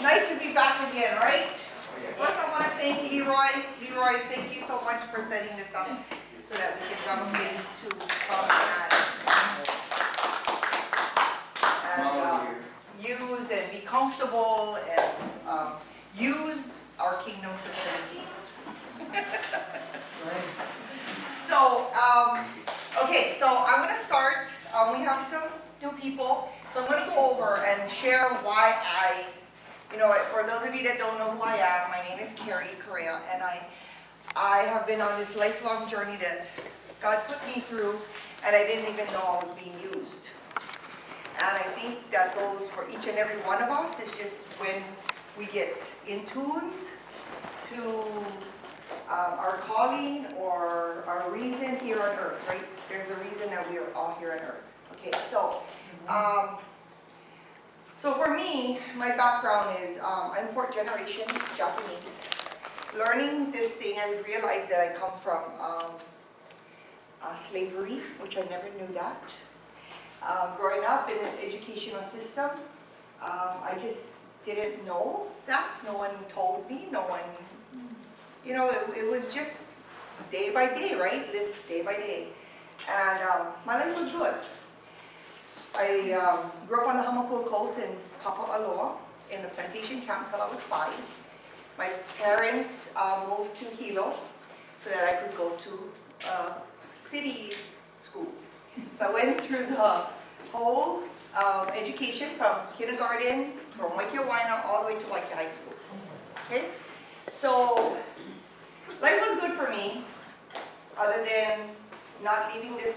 Nice to be back again, right? First, I want to thank Leroy. Leroy, thank you so much for setting this up so that we can have a place to come and use and be comfortable and use our kingdom facilities. So, okay, so I'm going to start. We have some new people, so I'm going to go over and share why for those of you that don't know who I am, my name is Correa, and I have been on this lifelong journey that God put me through, and I didn't even know I was being used. And I think that goes for each and every one of us. It's just when we get in tuned to our calling or our reason here on earth, right? There's a reason that we are all here on earth. Okay, so for me, my background is I'm fourth generation Japanese. Learning this thing, I realized that I come from slavery, which I never knew that. Growing up in this educational system, I just didn't know that. No one told me, no one, it was just day by day, right? Lived day by day. And my life was good. I grew up on the Hamakua Coast in Papa'aloa in the plantation camp until I was 5. My parents moved to Hilo so that I could go to city school. So I went through the whole education from kindergarten, from Waikiki all the way to Waikiki High School. Okay? So life was good for me, other than not leaving this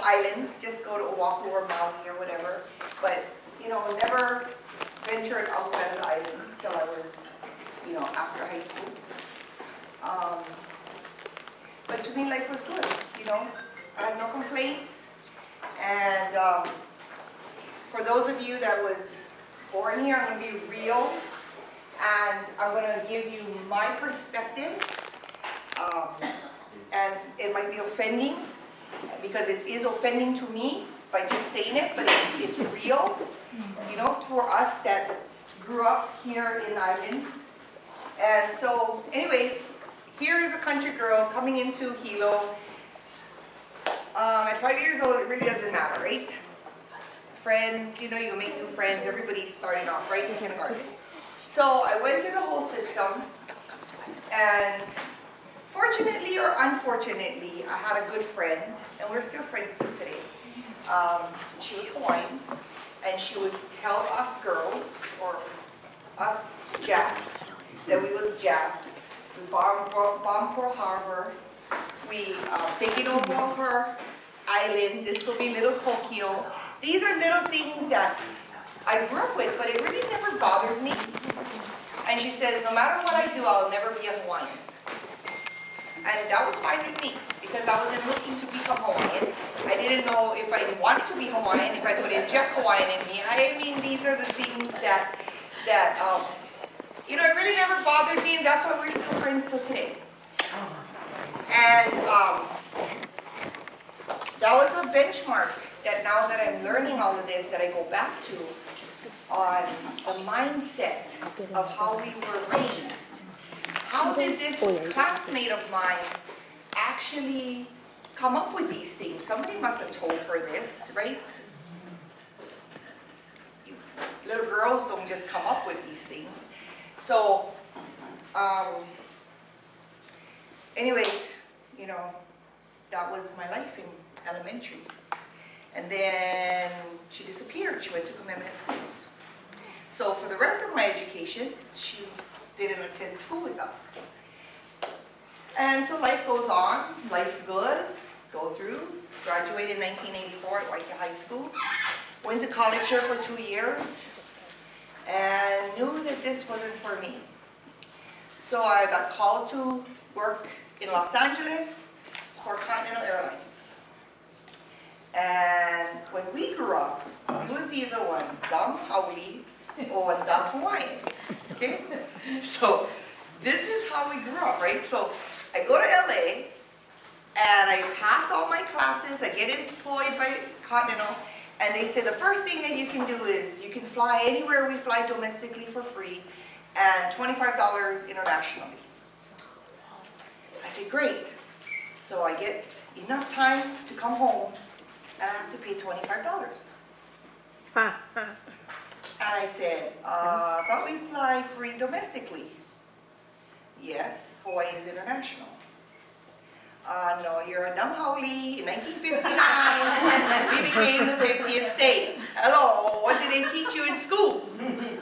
islands, just go to Oahu or Maui or whatever, but, never ventured outside of the islands till I was, after high school. But to me, life was good, I had no complaints, and for those of you that was born here, I'm going to be real, and I'm going to give you my perspective, and it might be offending, because it is offending to me by just saying it, but it's real, for us that grew up here in the islands. And so, anyway, here is a country girl coming into Hilo. At 5 years old, it really doesn't matter, right? Friends, you make new friends, everybody's starting off, right, in kindergarten. So I went through the whole system, and fortunately or unfortunately, I had a good friend, and we're still friends to today. She was Hawaiian, and she would tell us girls, or us Japs, that we was Japs. We bombed Pearl Harbor. We taken over her island. This will be Little Tokyo. These are little things that I grew up with, but it really never bothered me. And she says, no matter what I do, I'll never be a Hawaiian. And that was fine with me, because I wasn't looking to become Hawaiian. I didn't know if I wanted to be Hawaiian, if I could inject Hawaiian in me. I mean, these are the things that it really never bothered me, and that's why we're still friends till today. And that was a benchmark that now that I'm learning all of this, that I go back to on the mindset of how we were raised. How did this classmate of mine actually come up with these things? Somebody must have told her this, right? Little girls don't just come up with these things. So, anyways, that was my life in elementary. And then she disappeared. She went to Kamehameha schools. So for the rest of my education, she didn't attend school with us. And so life goes on. Life's good. Go through. Graduated in 1984 at Waikiki High School. Went to college here for 2 years. And knew that this wasn't for me. So I got called to work in Los Angeles for Continental Airlines. And when we grew up, we was either one dumb Hauli or one dumb Hawaiian. Okay? So this is how we grew up, right? So I go to LA and I pass all my classes, I get employed by Continental, And they said the first thing that you can do is you can fly anywhere we fly domestically for free and $25 internationally. I said, great. So I get enough time to come home and I have to pay $25. And I said, I thought we fly free domestically. Yes, Hawaii is international. No, you're a dumb haole. In 1959, we became the 50th state. Hello, what did they teach you in school?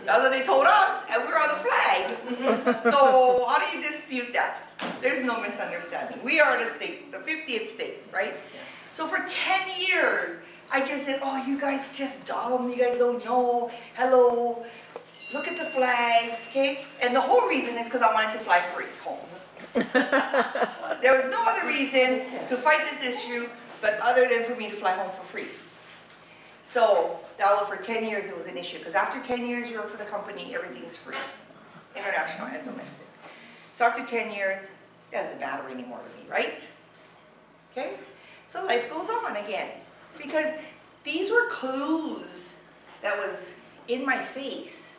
That's what they told us, and we're on the flag. So how do you dispute that? There's no misunderstanding. We are the state, the 50th state, right? So for 10 years, I just said, oh, you guys just dumb. You guys don't know. Hello, look at the flag, okay? And the whole reason is because I wanted to fly free home. There was no other reason to fight this issue but other than for me to fly home for free. So that was for 10 years it was an issue, because after 10 years you work for the company, everything's free, international and domestic. So after 10 years, that doesn't matter anymore to me, right? Okay? So life goes on again, because these were clues that was in my face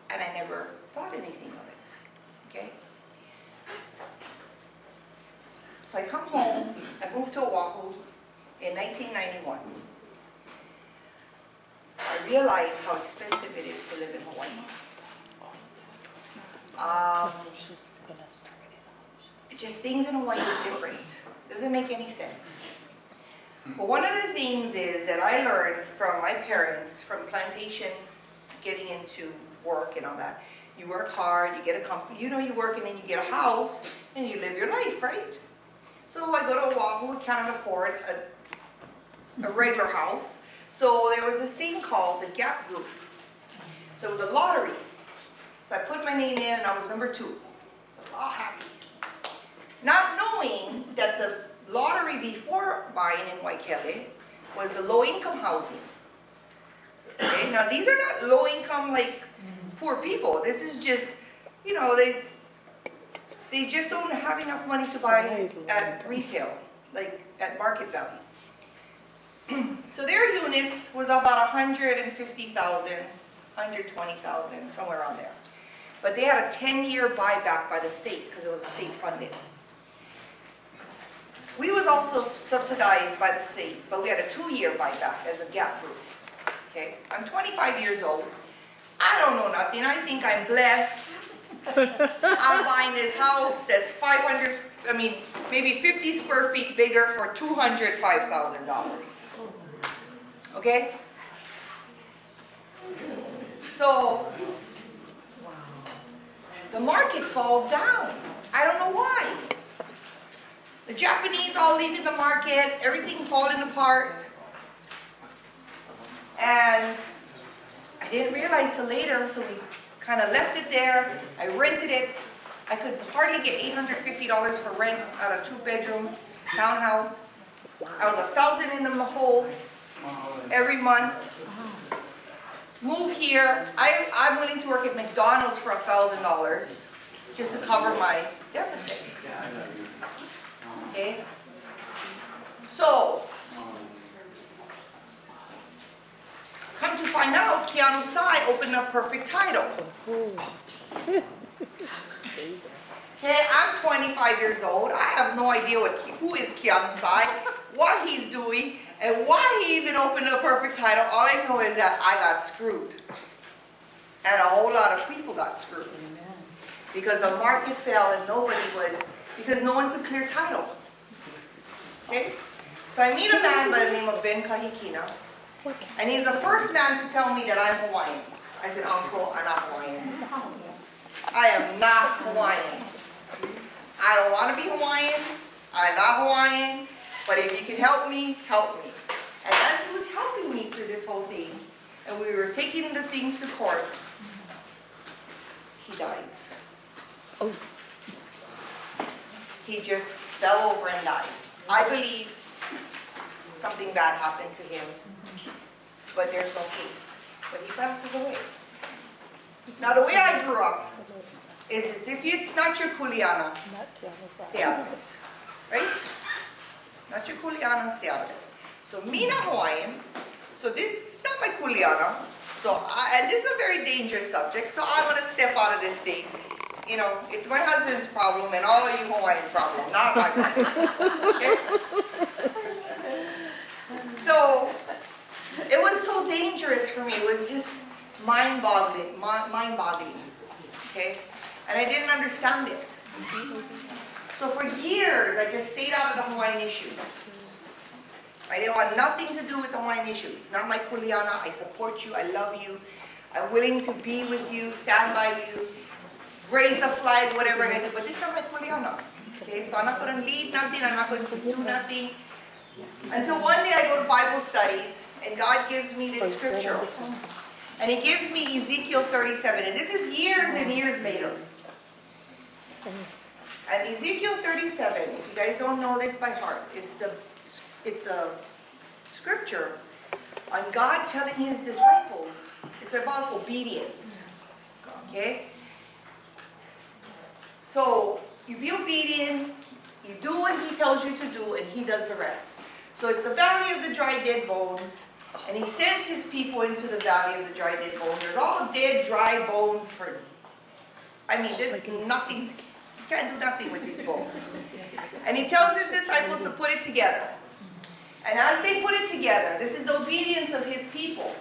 and I never thought anything of it, okay? So I come home, I moved to Oahu in 1991. I realized how expensive it is to live in Hawaii. Just things in Hawaii is different. Doesn't make any sense. But one of the things is that I learned from my parents, from plantation, getting into work and all that. You work hard, you get a company, you know, you work and then you get a house and you live your life, right? So I go to Oahu, can't afford a regular house. So there was this thing called the Gap Group. So it was a lottery. So I put my name in and I was number 2. So I was all happy. Not knowing that the lottery before mine in Waikele was the low-income housing. Okay, now these are not low-income like poor people. This is just, you know, they just don't have enough money to buy at retail, like at market value. So their units was about 150,000, 120,000, somewhere around there. But they had a 10-year buyback by the state because it was state funded. We was also subsidized by the state, but we had a 2-year buyback as a Gap Group. Okay, I'm 25 years old. I don't know nothing. I think I'm blessed. I'm buying this house that's maybe 50 square feet bigger for $205,000. Okay? So, the market falls down. I don't know why. The Japanese all leaving the market, everything falling apart. And I didn't realize till later, so we kind of left it there. I rented it. I could hardly get $850 for rent out of 2-bedroom townhouse. I was $1,000 in the hole every month. Move here. I'm willing to work at McDonald's for $1,000 just to cover my deficit. Okay? So, come to find out, Keawekane-Stafford opened up Perfect Title. Hey, I'm 25 years old. I have no idea who is Keawekane-Stafford, what he's doing, and why he even opened up Perfect Title. All I know is that I got screwed. And a whole lot of people got screwed. Because the market fell and because no one could clear title. Okay? So I meet a man by the name of Ben Kahikina. And he's the first man to tell me that I'm Hawaiian. I said, Uncle, I'm not Hawaiian. I am not Hawaiian. I don't want to be Hawaiian. I'm not Hawaiian. But if you can help me, help me. And as he was helping me through this whole thing, and we were taking the things to court, he dies. Oh. He just fell over and died. I believe something bad happened to him. But there's no case. But he passes away. Now the way I grew up is if it's not your kuleana, stay out of it. Right? Not your kuleana, stay out of it. So me not Hawaiian, So this is not my kuleana. So, and this is a very dangerous subject, so I want to step out of this thing. You know, it's my husband's problem and all you Hawaiian problem, not my problem. Okay? So, it was so dangerous for me. It was just mind-boggling, okay? And I didn't understand it. So for years, I just stayed out of the Hawaiian issues. I didn't want nothing to do with the Hawaiian issues. Not my kuleana. I support you. I love you. I'm willing to be with you, stand by you, raise the flag, whatever I do. But this is not my kuleana. Okay, so I'm not going to lead nothing. I'm not going to do nothing. Until one day I go to Bible studies, and God gives me this scripture. And He gives me Ezekiel 37. And this is years and years later. And Ezekiel 37, if you guys don't know this by heart, it's the scripture on God telling His disciples, it's about obedience. Okay? So, you be obedient, you do what He tells you to do, and He does the rest. So it's the valley of the dry dead bones, and He sends His people into the valley of the dry dead bones. There's all dead, dry bones for, I mean, there's nothing, you can't do nothing with these bones. And He tells His disciples to put it together. And as they put it together, this is the obedience of His people.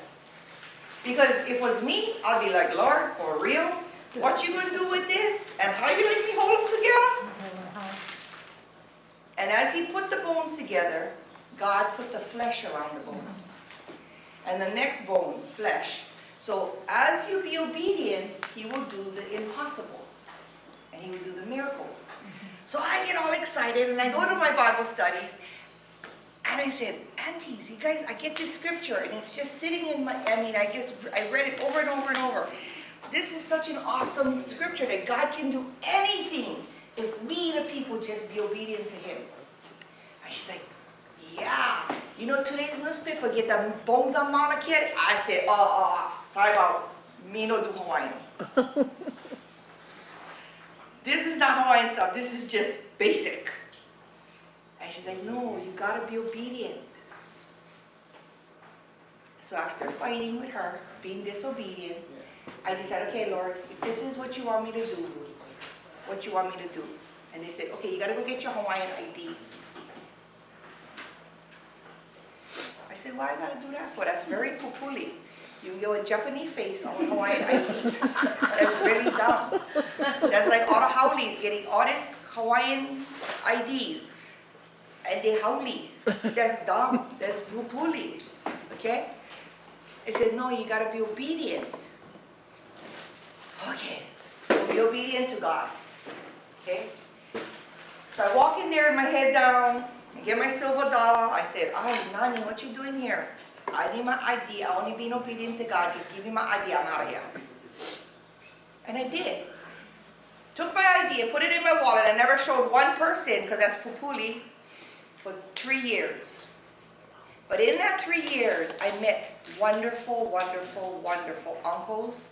Because if it was me, I'd be like, Lord, for real? What you going to do with this? And how you let me hold them together? And as He put the bones together, God put the flesh around the bones. And the next bone, flesh. So as you be obedient, He will do the impossible. And He will do the miracles. So I get all excited and I go to my Bible studies. And I said, aunties, you guys, I get this scripture and it's just sitting in my, I read it over and over and over. This is such an awesome scripture that God can do anything if we, the people, just be obedient to Him. And she's like, yeah. You know, today's newspaper get the bones on Mauna Kea. I said, time out. Me no do Hawaiian. This is not Hawaiian stuff. This is just basic. And she's like, no, you got to be obedient. So after fighting with her, being disobedient, I decided, okay, Lord, if this is what you want me to do, what you want me to do. And they said, okay, you got to go get your Hawaiian ID. I said, why I got to do that for? That's very pupuli. You go a Japanese face on a Hawaiian ID. That's really dumb. That's like all the haulis getting all these Hawaiian IDs. And they hauli. That's dumb. That's pupuli. Okay? I said, no, you got to be obedient. Okay. So be obedient to God. Okay? So I walk in there, my head down, I get my silver dollar. I said, Nani, what you doing here? I need my ID. I only being obedient to God. Just give me my ID. I'm out of here. And I did. Took my ID and put it in my wallet. I never showed one person, because that's pupuli, for 3 years. But in that 3 years, I met wonderful, wonderful, wonderful uncles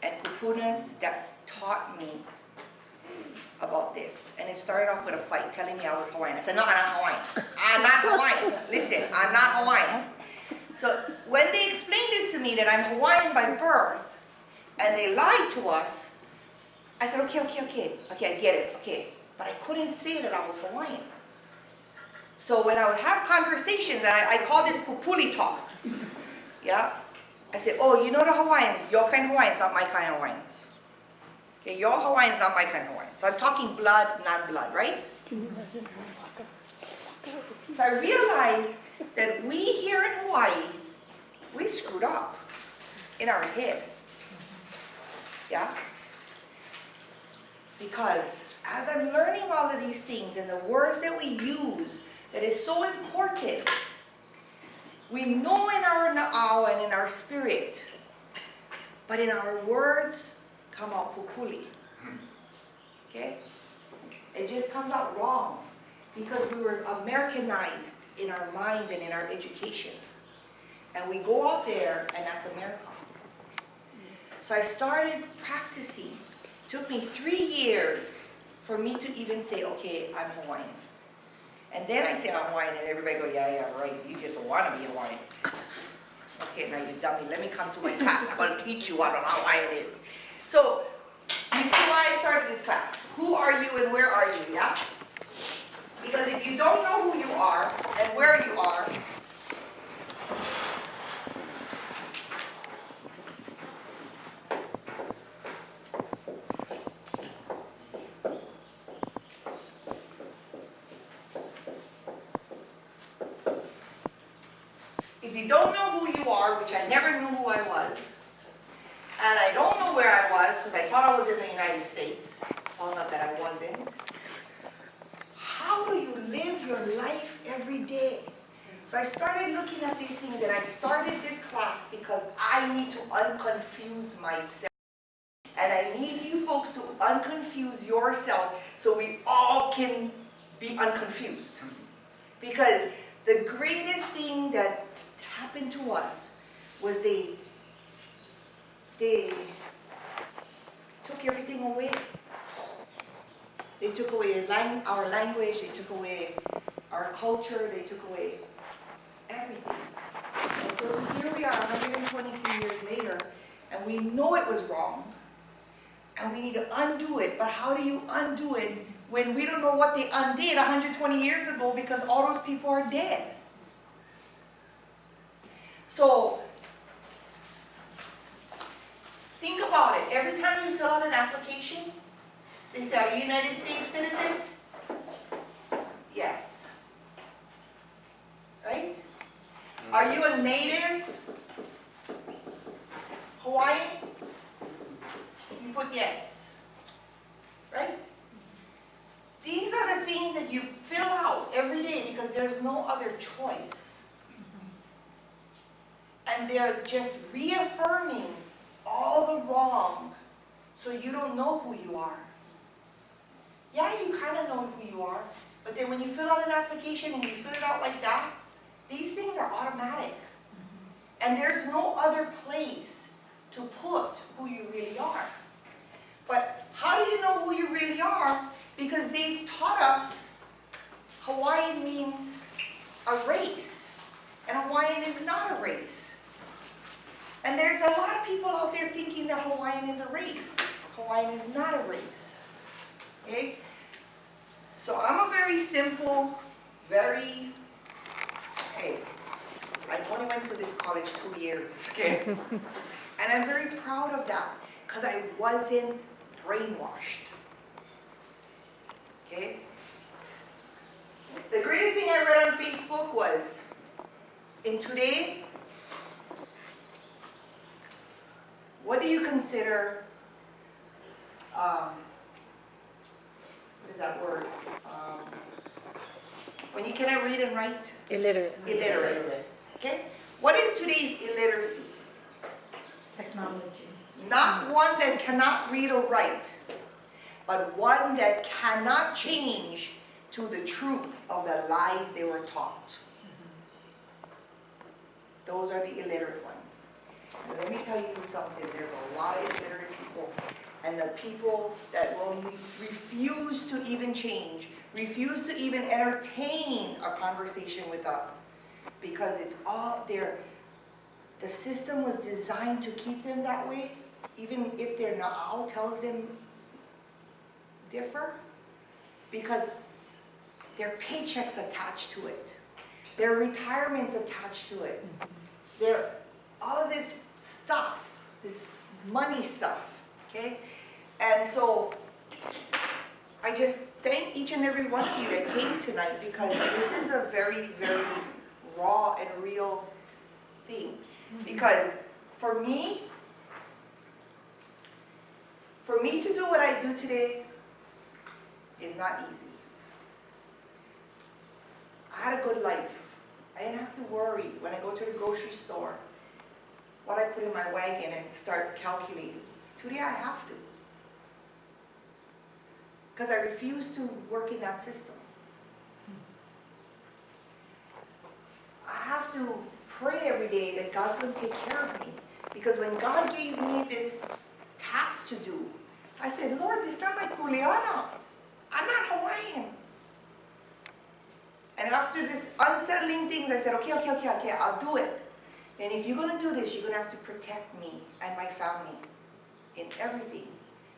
and kupunas that taught me about this. And it started off with a fight, telling me I was Hawaiian. I said, no, I'm not Hawaiian. I'm not Hawaiian. Listen, I'm not Hawaiian. So when they explained this to me, that I'm Hawaiian by birth, and they lied to us, I said, okay, I get it, okay. But I couldn't say that I was Hawaiian. So when I would have conversations, I call this pupuli talk. Yeah? I said, oh, you know the Hawaiians, your kind of Hawaiians, not my kind of Hawaiians. Okay, your Hawaiians, not my kind of Hawaiians. So I'm talking blood, non-blood, right? So I realized that we here in Hawaii, we screwed up in our head. Yeah? Because as I'm learning all of these things and the words that we use, that is so important, we know in our na'au and in our spirit, but in our words come out pupuli. Okay? It just comes out wrong because we were Americanized in our minds and in our education. And we go out there and that's America. So I started practicing. It took me 3 years for me to even say, okay, I'm Hawaiian. And then I say I'm Hawaiian, and everybody go, yeah, right, you just want to be Hawaiian. Okay, now you dummy, let me come to my class. I'm going to teach you what Hawaiian is. So, you see why I started this class. Who are you and where are you, yeah? Because if you don't know who you are and where you are, which I never knew who I was, and I don't know where I was because I thought I was in the United States, found out that I wasn't. How do you live your life every day? So I started looking at these things, and I started this class because I need to unconfuse myself. And I need you folks to unconfuse yourself so we all can be unconfused. Because the greatest thing that happened to us was they took everything away. They took away our language, they took away our culture, they took away everything. And so here we are 123 years later, and we know it was wrong, and we need to undo it. But how do you undo it when we don't know what they undid 120 years ago because all those people are dead? So, think about it. Every time you fill out an application, they say, are you a United States citizen? Yes. Right? Are you a native Hawaiian? You put yes. Right? These are the things that you fill out every day because there's no other choice. And they're just reaffirming all the wrong so you don't know who you are. Yeah, you kind of know who you are, but then when you fill out an application and you fill it out like that, these things are automatic. And there's no other place to put who you really are. But how do you know who you really are? Because they've taught us Hawaiian means a race, and Hawaiian is not a race. And there's a lot of people out there thinking that Hawaiian is a race. Hawaiian is not a race. Okay? So I'm a very simple, I only went to this college 2 years, okay? And I'm very proud of that because I wasn't brainwashed. Okay? The greatest thing I read on Facebook was, in today, what do you consider, what is that word? When you cannot read and write? Illiterate. Illiterate. Okay? What is today's illiteracy? Technology. Not one that cannot read or write, but one that cannot change to the truth of the lies they were taught. Those are the illiterate ones. And let me tell you something, there's a lot of illiterate people, and the people that will refuse to even change, refuse to even entertain a conversation with us, because it's all there. The system was designed to keep them that way, even if their na'au tells them differ, because their paychecks attached to it, their retirement's attached to it, their all of this stuff, this money stuff, okay? And so I just thank each and every one of you that came tonight, because this is a very, very raw and real thing. Because for me to do what I do today is not easy. I had a good life. I didn't have to worry when I go to the grocery store what I put in my wagon and start calculating. Today I have to. Because I refuse to work in that system. I have to pray every day that God's going to take care of me. Because when God gave me this task to do, I said, Lord, this is not my kuleana. I'm not Hawaiian. And after this unsettling things, I said, okay, I'll do it. And if you're gonna do this, you're gonna have to protect me and my family in everything.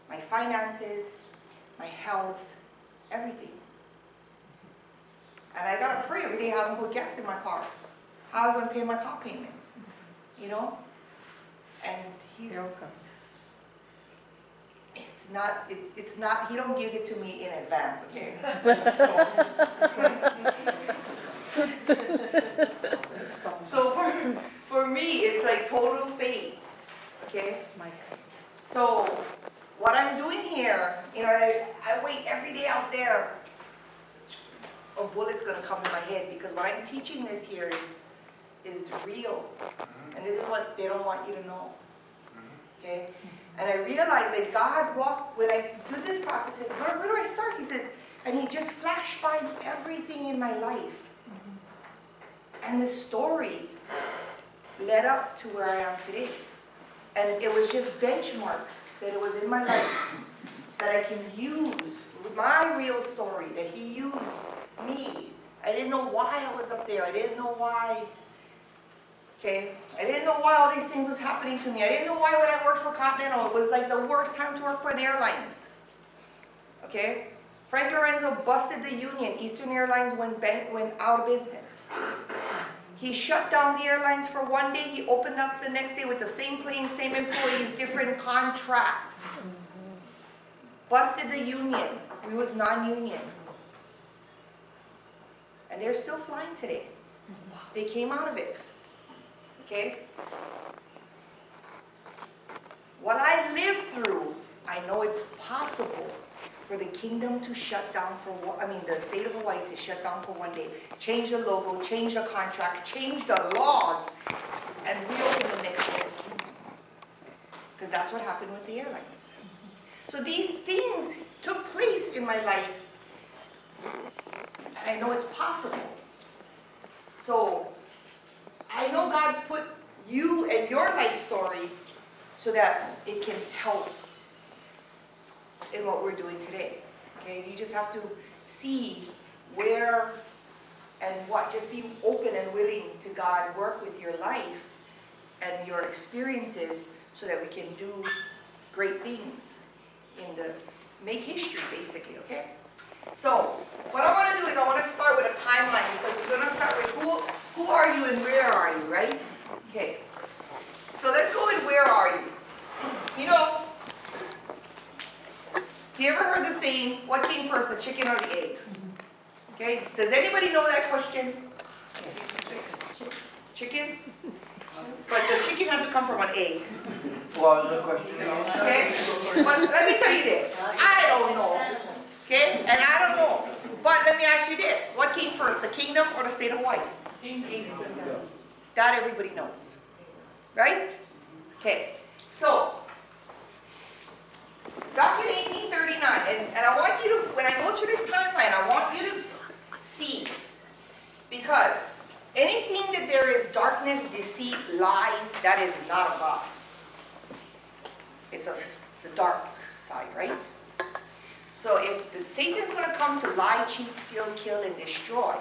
My finances, my health, everything. And I gotta pray every day how I'm gonna put gas in my car. How I'm gonna pay my car payment. You know? And he's it's not, he don't give it to me in advance, okay? So for me, it's like total faith, okay? So what I'm doing here, you know, I wait every day out there, a bullet's gonna come in my head, because what I'm teaching this here is real. And this is what they don't want you to know, okay? And I realized that God walked, when I do this class, I said, where do I start? He says, and he just flashed by everything in my life. And the story led up to where I am today. And it was just benchmarks that it was in my life that I can use my real story, that he used me. I didn't know why I was up there. I didn't know why. Okay, I didn't know why all these things was happening to me. I didn't know why when I worked for Continental, it was like the worst time to work for an airlines. Okay, Frank Lorenzo busted the union. Eastern Airlines went out of business. He shut down the airlines for one day. He opened up the next day with the same plane, same employees, different contracts. Busted the union. We was non-union. And they're still flying today. They came out of it. Okay? What I lived through, I know it's possible for the kingdom to shut down the state of Hawaii to shut down for one day. Change the logo, change the contract, change the laws, and reopen the next day. Because that's what happened with the airlines. So these things took place in my life, and I know it's possible. So I know God put you and your life story so that it can help in what we're doing today. Okay, you just have to see where and what. Just be open and willing to God work with your life and your experiences so that we can do great things make history, basically. Okay. So what I want to do is I want to start with a timeline, because we're going to start with who are you and where are you, right? Okay. So let's go with where are you. You know, you ever heard the saying, what came first, the chicken or the egg? Okay. Does anybody know that question? Chicken? But the chicken has to come from an egg. Well, the question. Okay. But let me tell you this. I don't know. Okay? And I don't know. But let me ask you this. What came first, the kingdom or the state of Hawaii? Kingdom. That everybody knows. Right? Okay. So, back in 1839, and I want you to, when I go through this timeline, I want you to see. Because anything that there is darkness, deceit, lies, that is not of God. It's the dark side, right? So if Satan's going to come to lie, cheat, steal, kill, and destroy,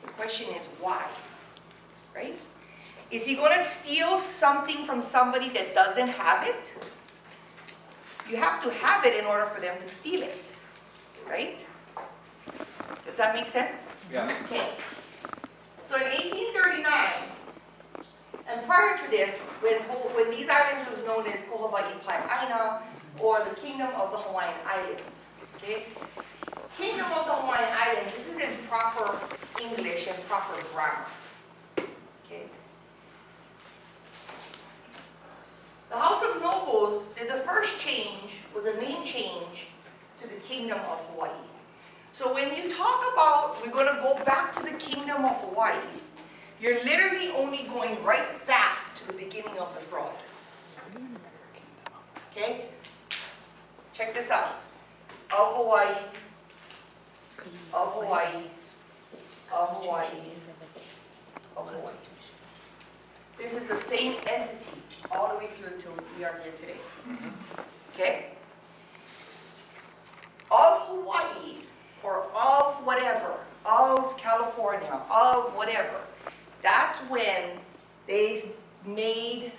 the question is why, right? Is he going to steal something from somebody that doesn't have it? You have to have it in order for them to steal it, right? Does that make sense? Yeah. Okay. So in 1839, and prior to this, when these islands was known as Ko Hawai'i Pae'aina, or the Kingdom of the Hawaiian Islands, okay? Kingdom of the Hawaiian Islands, this is in proper English and proper grammar, okay? The House of Nobles did the first change, was a name change to the Kingdom of Hawaii. So when you talk about, we're going to go back to the Kingdom of Hawaii, you're literally only going right back to the beginning of the fraud. Okay? Check this out. Of Hawaii, of Hawaii, of Hawaii, of Hawaii. This is the same entity all the way through until we are here today. Okay? Of Hawaii, or of whatever, of of California, of whatever, that's when they made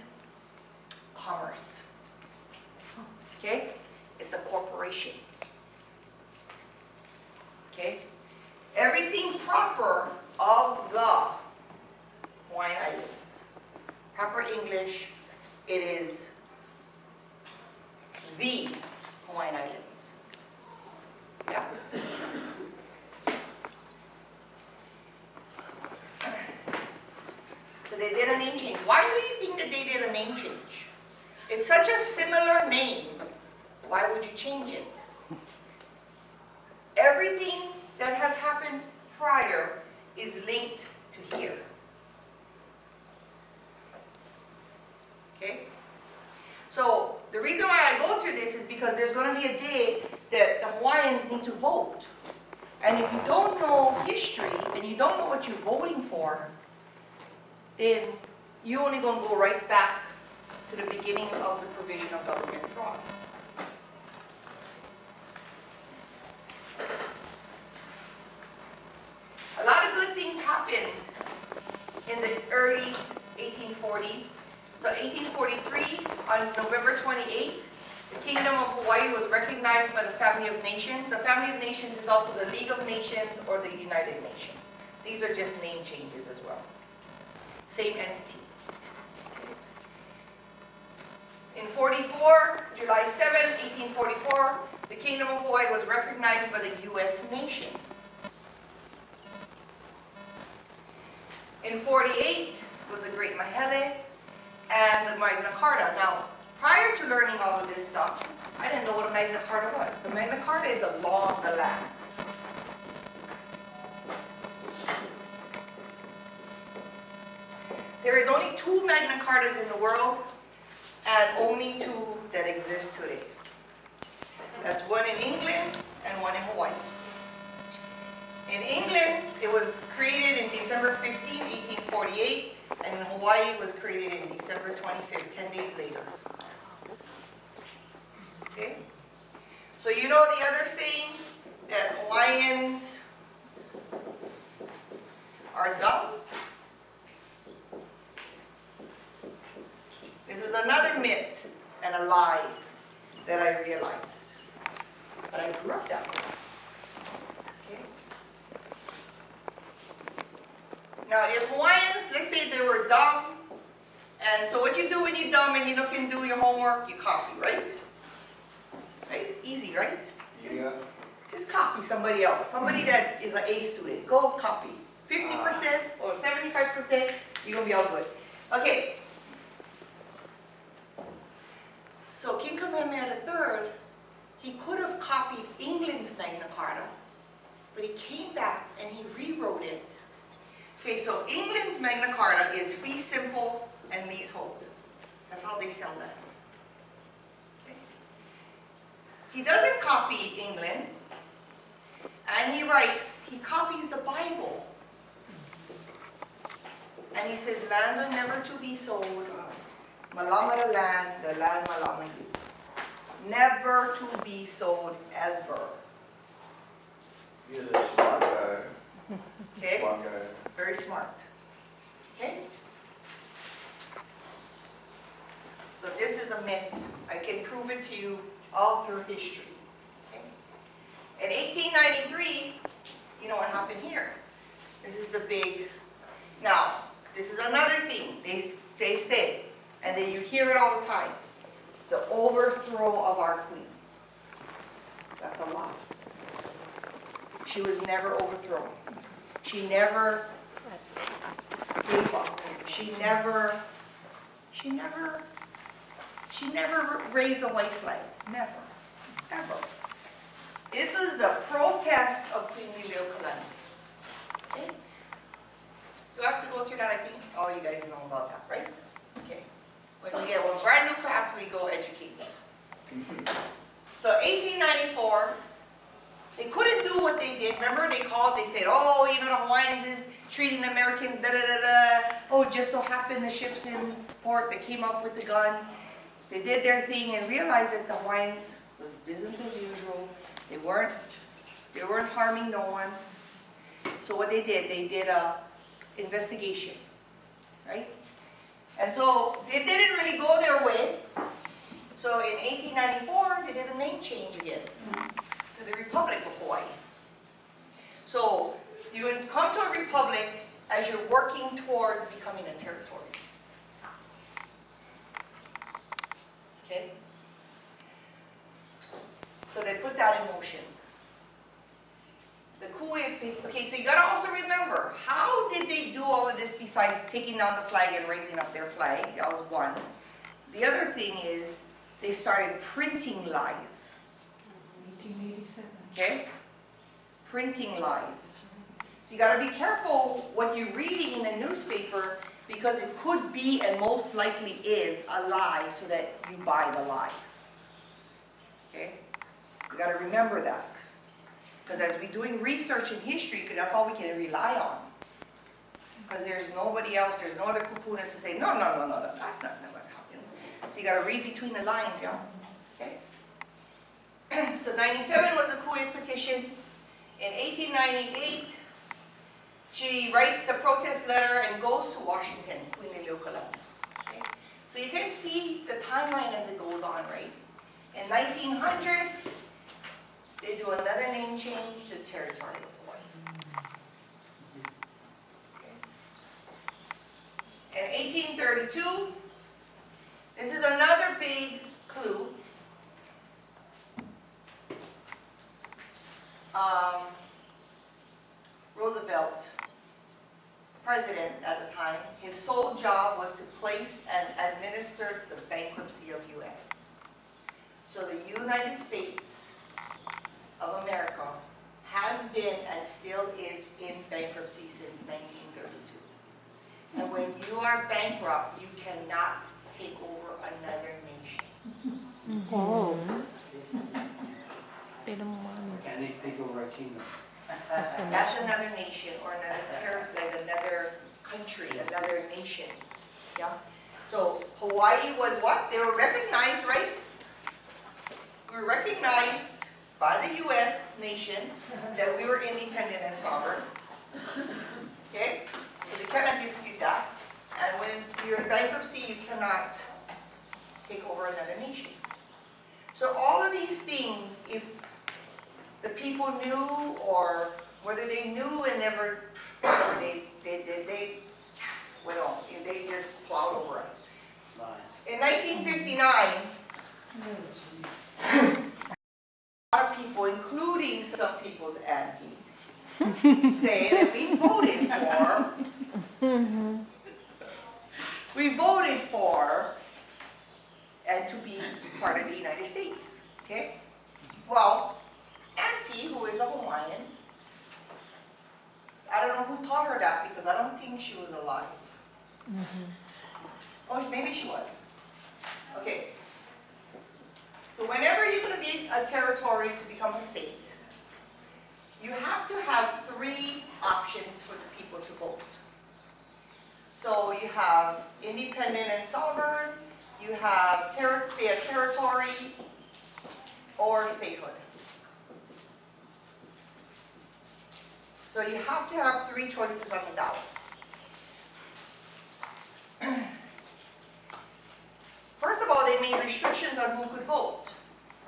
commerce. Okay? It's a corporation. Okay? Everything proper of the Hawaiian Islands. Proper English, it is the Hawaiian Islands. Yeah. So they did a name change. Why do you think that they did a name change? It's such a similar name. Why would you change it? Everything that has happened prior is linked to here. Okay? So the reason why I go through this is because there's going to be a day that the Hawaiians need to vote. And if you don't know history and you don't know what you're voting for, then you're only going to go right back to the beginning of the provision of government fraud. A lot of good things happened in the early 1840s. So 1843, on November 28th, the Kingdom of Hawaii was recognized by the Family of Nations. The Family of Nations is also the League of Nations or the United Nations. These are just name changes as well. Same entity. In 44, July 7, 1844, the Kingdom of Hawaii was recognized by the U.S. nation. In 48 was the Great Mahele and the Magna Carta. Now, prior to learning all of this stuff, I didn't know what a Magna Carta was. The Magna Carta is the law of the land. There is only 2 Magna Cartas in the world, and only 2 that exist today. That's one in England and one in Hawaii. In England, it was created in December 15, 1848, and in Hawaii, it was created in December 25th, 10 days later. Okay? So you know the other saying, that Hawaiians are dumb? This is another myth and a lie that I realized. But I grew up that way. Okay? Now, if Hawaiians, let's say they were dumb, and so what you do when you're dumb and you look and do your homework, you copy, right? Right? Easy, right? Just copy somebody else. Somebody that is an A student. Go copy. 50% or 75%, you're going to be all good. Okay. So King Kamehameha III, he could have copied England's Magna Carta, but he came back and he rewrote it. Okay, so England's Magna Carta is fee simple and leasehold. That's how they sell that. Okay. He doesn't copy England, and he writes, he copies the Bible. And he says, lands are never to be sold. Malama the land malama you. Never to be sold, ever. He's a smart guy. Okay? Smart guy. Very smart. Okay? So this is a myth. I can prove it to you all through history. Okay? In 1893, you know what happened here? This is the big... Now, this is another thing they say, and then you hear it all the time. The overthrow of our queen. That's a lie. She was never overthrown. She never gave up. She never raised the white flag. Never. Ever. This was the protest of Queen Liliuokalani. Okay? Do I have to go through that? I think all you guys know about that, right? Okay. When we get one brand new class, we go educate them. So 1894, they couldn't do what they did. Remember they said, oh, you know, the Hawaiians is treating the Americans, da-da-da-da. Oh, it just so happened the ships in port, they came up with the guns. They did their thing and realized that the Hawaiians was business as usual. They weren't harming no one. So what they did a investigation, right? And so they didn't really go their way. So in 1894, they did a name change again to the Republic of Hawaii. So you would come to a republic as you're working towards becoming a territory. Okay? So they put that in motion. The okay, so you gotta also remember, how did they do all of this besides taking down the flag and raising up their flag? That was one. The other thing is, they started printing lies. 1887. Okay? Printing lies. So you gotta be careful what you're reading in a newspaper, because it could be, and most likely is, a lie so that you buy the lie. Okay? You gotta remember that. Because as we're doing research in history, because that's all we can rely on. Because there's nobody else, there's no other kupunas to say, no, that's not what happened. So you got to read between the lines, yeah? Okay? So 97 was the Kauai petition. In 1898, she writes the protest letter and goes to Washington, okay? So you can see the timeline as it goes on, right? In 1900, they do another name change to Territory of Hawaii. Okay. In 1832, this is another big clue. Roosevelt, president at the time, his sole job was to place and administer the bankruptcy of U.S. So the United States of America has been and still is in bankruptcy since 1932. And when you are bankrupt, you cannot take over another nation. Oh. They don't want Can they take over a kingdom? That's another nation or like another country, another nation. Yeah. So Hawaii was what? They were recognized, right? We were recognized by the U.S. nation that we were independent and sovereign. Okay? So they cannot dispute that. And when you're in bankruptcy, you cannot take over another nation. So all of these things, if the people knew, or whether they knew and never, they just plowed over us. Lies. In 1959, a lot of people, including some people's auntie, say that we voted for and to be part of the United States. Okay? Well, Aunty, who is a Hawaiian, I don't know who taught her that, because I don't think she was alive. Oh, maybe she was. Okay. So whenever you're going to be a territory to become a state, you have to have 3 options for the people to vote. So you have independent and sovereign, you have stay a territory, or statehood. So you have to have 3 choices on the ballot. First of all, they made restrictions on who could vote.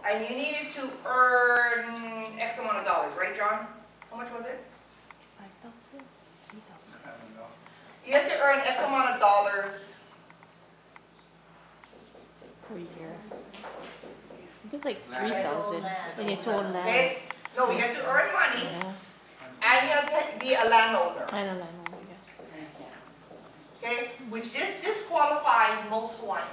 And you needed to earn X amount of dollars, right, John? How much was it? 5,000? 3,000. I don't know. You had to earn X amount of dollars. Per year. I think it's like 3,000 in its own land. Okay? No, you had to earn money, Yeah. and you had to be a landowner. I don't know, I guess. Okay? Which disqualified most Hawaiians.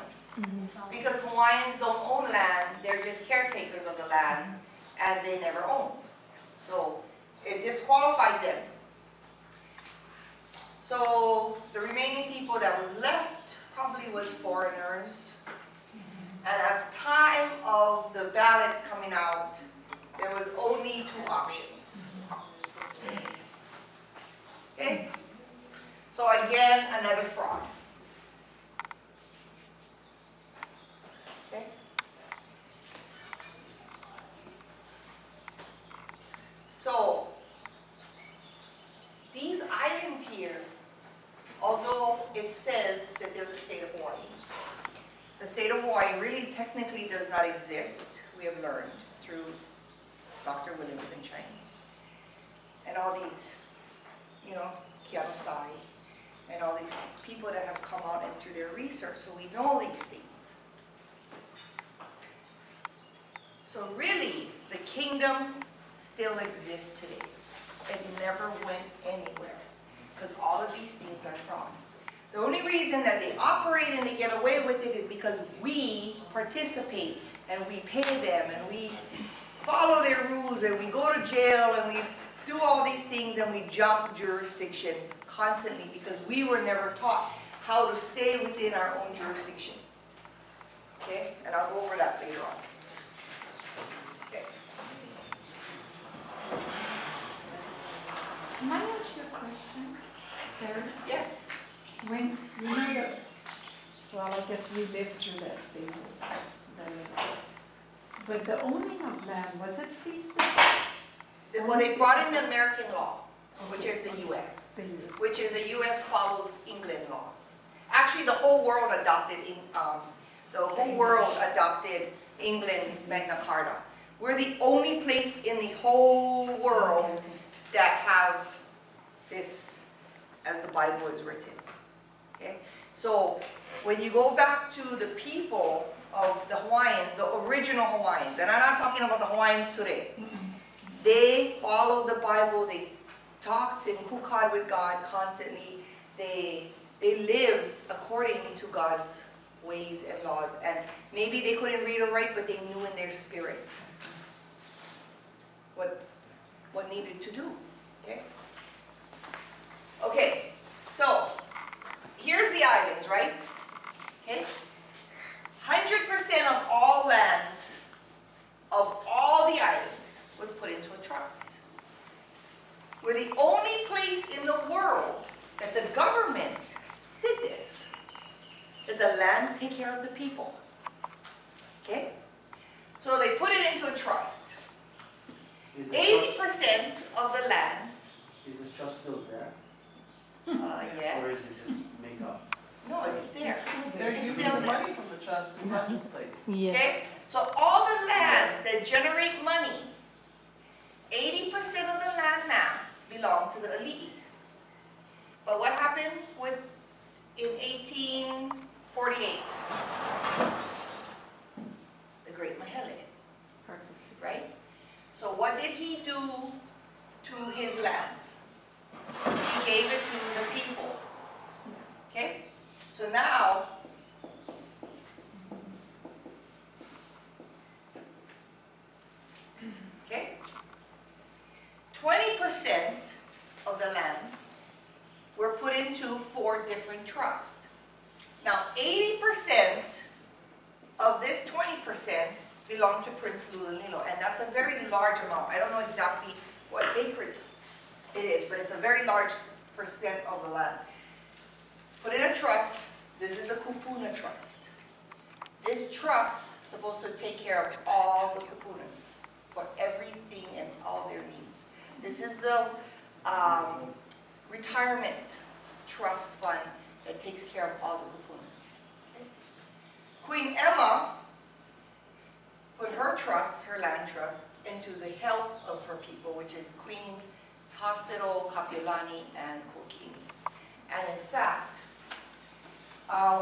Because Hawaiians don't own land, they're just caretakers of the land, and they never own. So it disqualified them. So the remaining people that was left probably was foreigners. And at the time of the ballots coming out, there was only 2 options. Okay? So again, another fraud. Okay? So Hawaii really technically does not exist, we have learned through Dr. Williamson Chinese. And all these, you know, Kianosai, and all these people that have come out and through their research, so we know these things. So really, the kingdom still exists today. It never went anywhere, because all of these things are fraud. The only reason that they operate and they get away with it is because we participate, and we pay them, and we follow their rules, and we go to jail, and we do all these things, and we jump jurisdiction constantly because we were never taught how to stay within our own jurisdiction. Okay? And I'll go over that later on. Okay. Can I ask you a question, Karey? Yes. When, you know that, well, I guess we lived through that stage. But the owning of land, was it fee simple? Well, they brought in the American law, which is the U.S., which is the U.S. follows England laws. Actually, the whole world adopted England's Magna Carta. We're the only place in the whole world that have this as the Bible is written. Okay? So when you go back to the people of the Hawaiians, the original Hawaiians, and I'm not talking about the Hawaiians today, they followed the Bible, they talked and kukad with God constantly, they lived according to God's ways and laws, and maybe they couldn't read or write, but they knew in their spirit what needed to do. Okay? Okay, so here's the islands, right? Okay? 100% of all lands of all the islands was put into a trust. We're the only place in the world that the government did this, that the lands take care of the people. Okay? So they put it into a trust. Is the 80% of the lands, Is the trust still there? yes. Or is it just make up? No, it's there. They're It's using still the there. money from the trust to run this place. Okay? Yes. So all the lands that generate money, 80% of the land mass belong to the elite. But what happened in 1848? The Great Mahele, right? So what did he do to his lands? He gave it to the people. Okay? So now, okay, 20% of the land were put into 4 different trusts. Now, 80% of this 20% belong to Prince Lulililo, and that's a very large amount. I don't know exactly what acreage it is, but it's a very large percent of the land. It's put in a trust. This is the Kupuna Trust. This trust is supposed to take care of all the Kupunas for everything and all their needs. This is the retirement trust fund that takes care of all the Kupunas. Okay? Queen Emma put her trust, her land trust, into the health of her people, which is Queen's Hospital, Kapiolani, and Kokini. And in fact,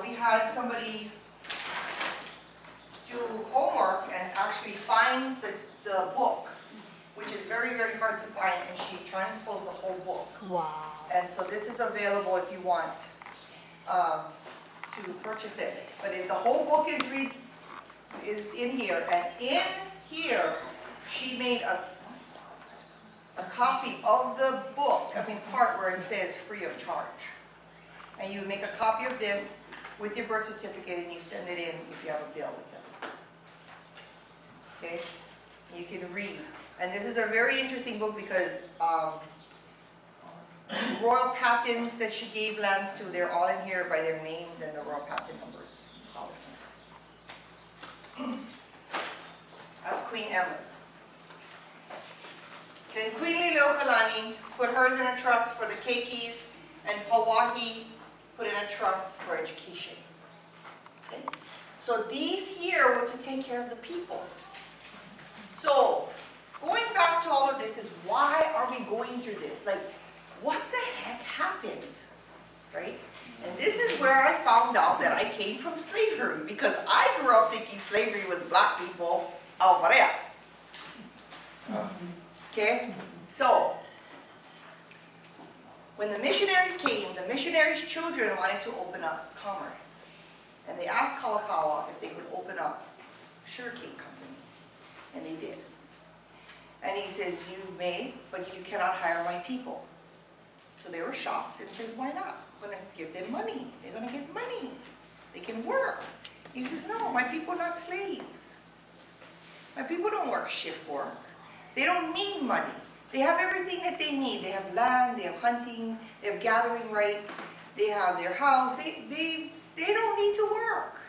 we had somebody do homework and actually find the book, which is very, very hard to find, and she transposed the whole book. Wow. And so this is available if you want to purchase it. But the whole book is in here, and in here she made a copy of the book, part where it says free of charge. And you make a copy of this with your birth certificate and you send it in if you have a bill with them. Okay? You can read. And this is a very interesting book because royal patents that she gave lands to, they're all in here by their names and the royal patent numbers. It's all in here. That's Queen Emma's. Then Queen Liliuokalani put hers in a trust for the keikis, and Hawaii put in a trust for education. Okay? So these here were to take care of the people. So going back to all of this is why are we going through this? Like, what the heck happened, right? And this is where I found out that I came from slavery, because I grew up thinking slavery was black people out Correa. Okay, so when the missionaries came, the missionaries' children wanted to open up commerce. And they asked Kalakaua if they could open up a sugarcane company. And they did. And he says, you may, but you cannot hire my people. So they were shocked and says, why not? I'm going to give them money. They're going to get money. They can work. He says, no, my people are not slaves. My people don't work shift work. They don't need money. They have everything that they need. They have land, they have hunting, they have gathering rights, they have their house. They don't need to work.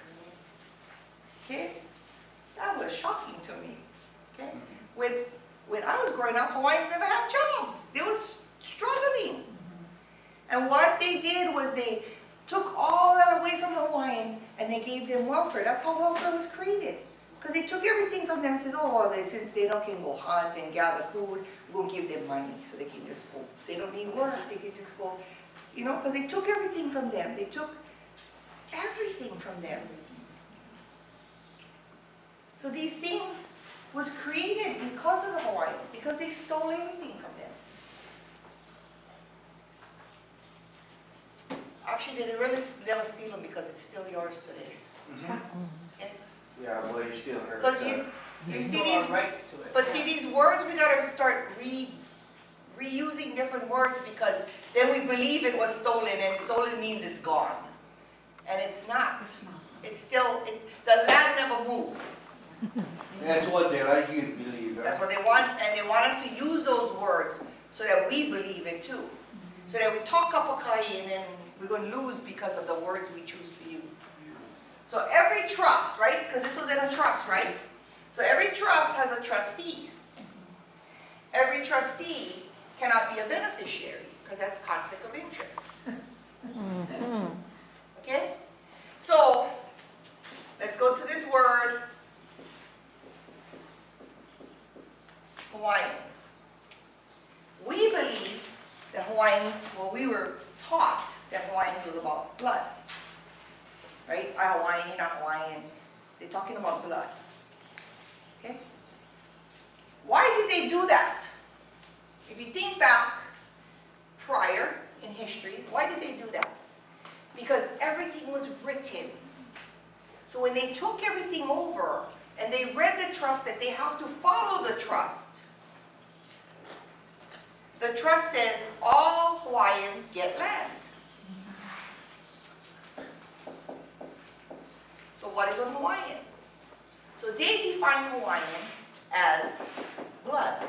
Okay? That was shocking to me. Okay? When I was growing up, Hawaiians never had jobs. They was struggling. And what they did was they took all that away from the Hawaiians and they gave them welfare. That's how welfare was created. Because they took everything from them and says, oh, well, since they can go hunt and gather food, we'll give them money so they can just go. They don't need work. They can just go, you know, because they took everything from them. They took everything from them. So these things was created because of the Hawaiians, because they stole everything from them. Actually, they really never steal them because it's still yours today. Okay? Yeah, well, you still heard So that. you see Still these, have rights to it. but see these words, we gotta start reusing different words, because then we believe it was stolen, and stolen means it's gone. And it's not. It's still, the land never moved. That's what they like you to believe, That's right? what they want, and they want us to use those words so that we believe it too. So that we talk kapakai and then we're going to lose because of the words we choose to use. So every trust, right? Because this was in a trust, right? So every trust has a trustee. Every trustee cannot be a beneficiary because that's conflict of interest. Okay? So let's go to this word. Hawaiians. We believe that Hawaiians, well, we were taught that Hawaiians was about blood. Right? I'm Hawaiian, you're not Hawaiian. They're talking about blood. Okay? Why did they do that? If you think back prior in history, why did they do that? Because everything was written. So when they took everything over and they read the trust, that they have to follow the trust. The trust says all Hawaiians get land. So what is a Hawaiian? So they define Hawaiian as blood.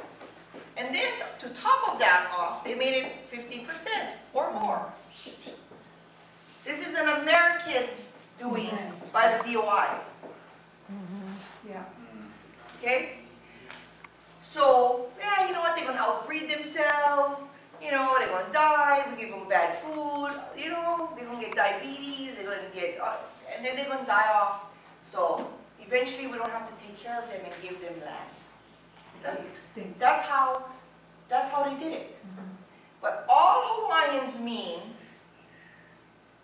And then to top of that off, they made it 50% or more. This is an American doing by the DOI. Yeah. Okay? So, yeah, you know what? They're going to outbreed themselves. You know, they're going to die. We give them bad food. You know, they're going to get diabetes. They're going to get, and then they're going to die off. So, eventually, we don't have to take care of them and give them land. That's how they did it. But all Hawaiians mean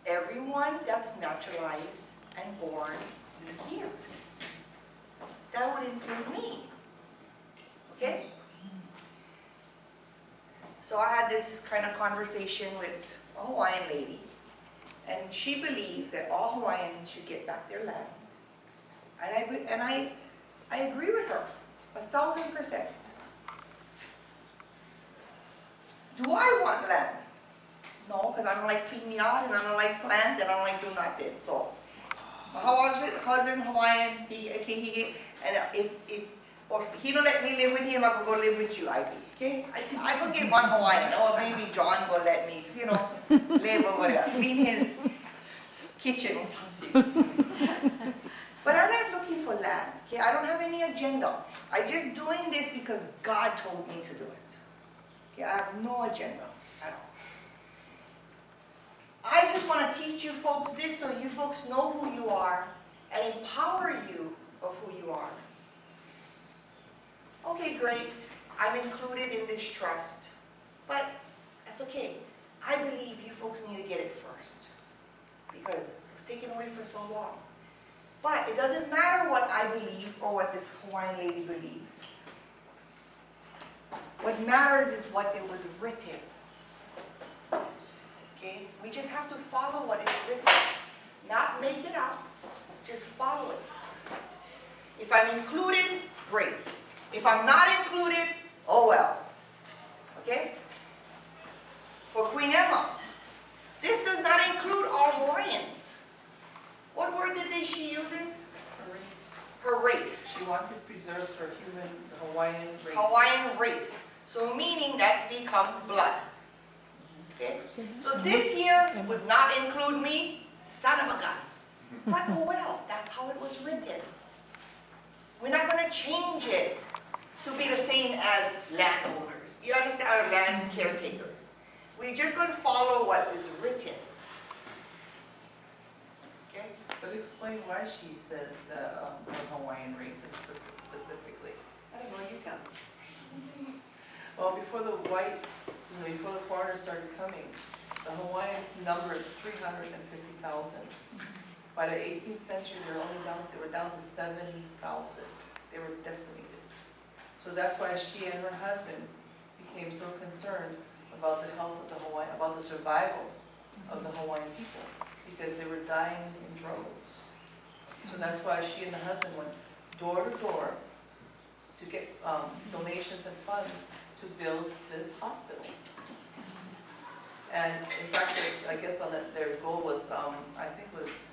everyone that's naturalized and born here. That would include me. Okay? So I had this kind of conversation with a Hawaiian lady, and she believes that all Hawaiians should get back their land. And I agree with her, 1,000%. Do I want land? No, because I don't like clean yard, and I don't like plant, and I don't like do nothing. So, how was it? Cousin Hawaiian, and if he don't let me live with him, I could go live with you, Ivy. Okay? I could get one Hawaiian, or maybe John will let me, you know, live over there, clean his kitchen or something. But I'm not looking for land. Okay? I don't have any agenda. I'm just doing this because God told me to do it. Okay? I have no agenda at all. I just want to teach you folks this so you folks know who you are and empower you of who you are. Okay, great. I'm included in this trust, but that's okay. I believe you folks need to get it first because it was taken away for so long. But it doesn't matter what I believe or what this Hawaiian lady believes. What matters is what it was written. Okay? We just have to follow what is written. Not make it up. Just follow it. If I'm included, great. If I'm not included, oh well. Okay? For Queen Emma, this does not include all Hawaiians. What word she uses? Her race. She wanted to preserve her human Hawaiian race. Hawaiian race. So meaning that becomes blood. Okay? So this year would not include me, son of a gun. But oh well, that's how it was written. We're not going to change it to be the same as landowners. You understand? Or land caretakers. We're just going to follow what is written. Okay? But explain why she said the Hawaiian race specifically. I don't know, you tell me. Well, before the whites, before the foreigners started coming, the Hawaiians numbered 350,000. By the 18th century, they were down to 70,000. They were decimated. So that's why she and her husband became so concerned about the health of the Hawaiian, about the survival of the Hawaiian people, because they were dying in droves. So that's why she and the husband went door to door to get donations and funds to build this hospital. And in fact, I guess their goal was, I think was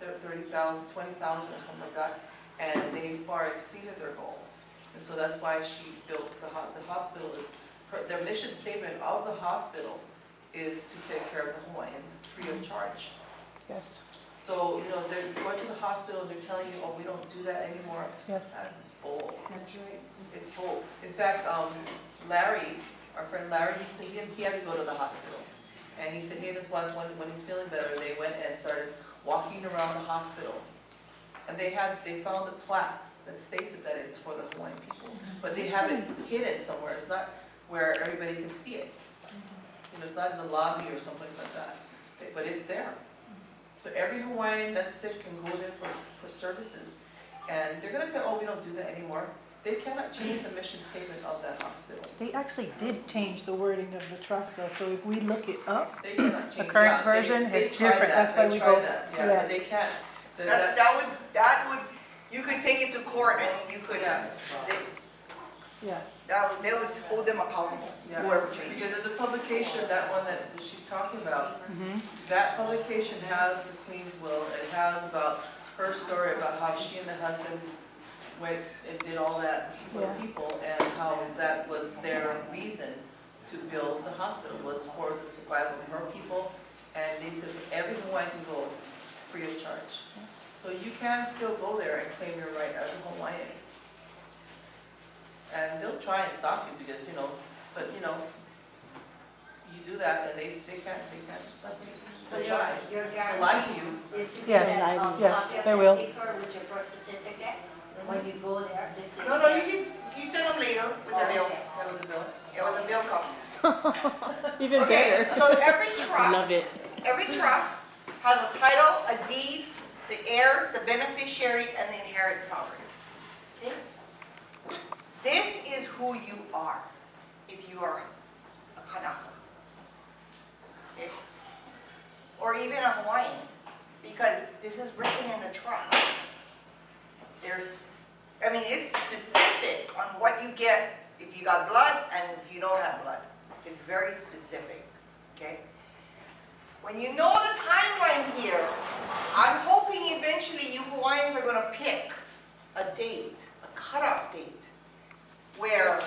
30,000, 20,000 or something like that, and they far exceeded their goal. And so that's why she built the hospital. Their mission statement of the hospital is to take care of the Hawaiians free of charge. Yes, So, they're going to the hospital and they're telling you, oh, we don't do that anymore. yes. That's bull. That's right. It's bull. In fact, Larry, our friend Larry, he said he had to go to the hospital. And he said he and his wife, when he's feeling better, they went and started walking around the hospital. And they found the plaque that states that it's for the Hawaiian people. But they have it hidden somewhere. It's not where everybody can see it. It's not in the lobby or someplace like that. But it's there. So every Hawaiian that's sick can go there for services. And they're going to tell, oh, we don't do that anymore. They cannot change the mission statement of that hospital. They actually did change the wording of the trust though, so if we look it up, They cannot change the current that. version, They it's tried different. that. That's why They we tried go. that. Yeah, Yes. they can't. That would, you could take it to court and you could, Yeah. Yeah. they would hold them accountable, Yeah. whoever changed it. Because there's a publication, that one that she's talking about, Mhm. that publication has the Queen's will. It has about her story about how she and the husband went and did all that for the Yeah. people, and how that was their reason to build the hospital, was for the survival of her people. And they said every Hawaiian can go free of charge. So you can still go there and claim your right as a Hawaiian. And they'll try and stop you because, but you do that and they can't stop you. So They'll try. your They'll lie to guarantee you. is to get Yes, a yes, copy of they that will. paper with your birth certificate when you go there, just say. No, you send them later with the bill. Okay. That was the bill. Yeah, when the bill comes. Even Okay, better. so every Love it. trust has a title, a deed, the heirs, the beneficiary, and the inheritance sovereign. Okay? This is who you are if you are a Kanaka. Okay? Or even a Hawaiian, because this is written in the trust. It's specific on what you get if you got blood and if you don't have blood. It's very specific, okay? When you know the timeline here, I'm hoping eventually you Hawaiians are going to pick a date, a cutoff date, where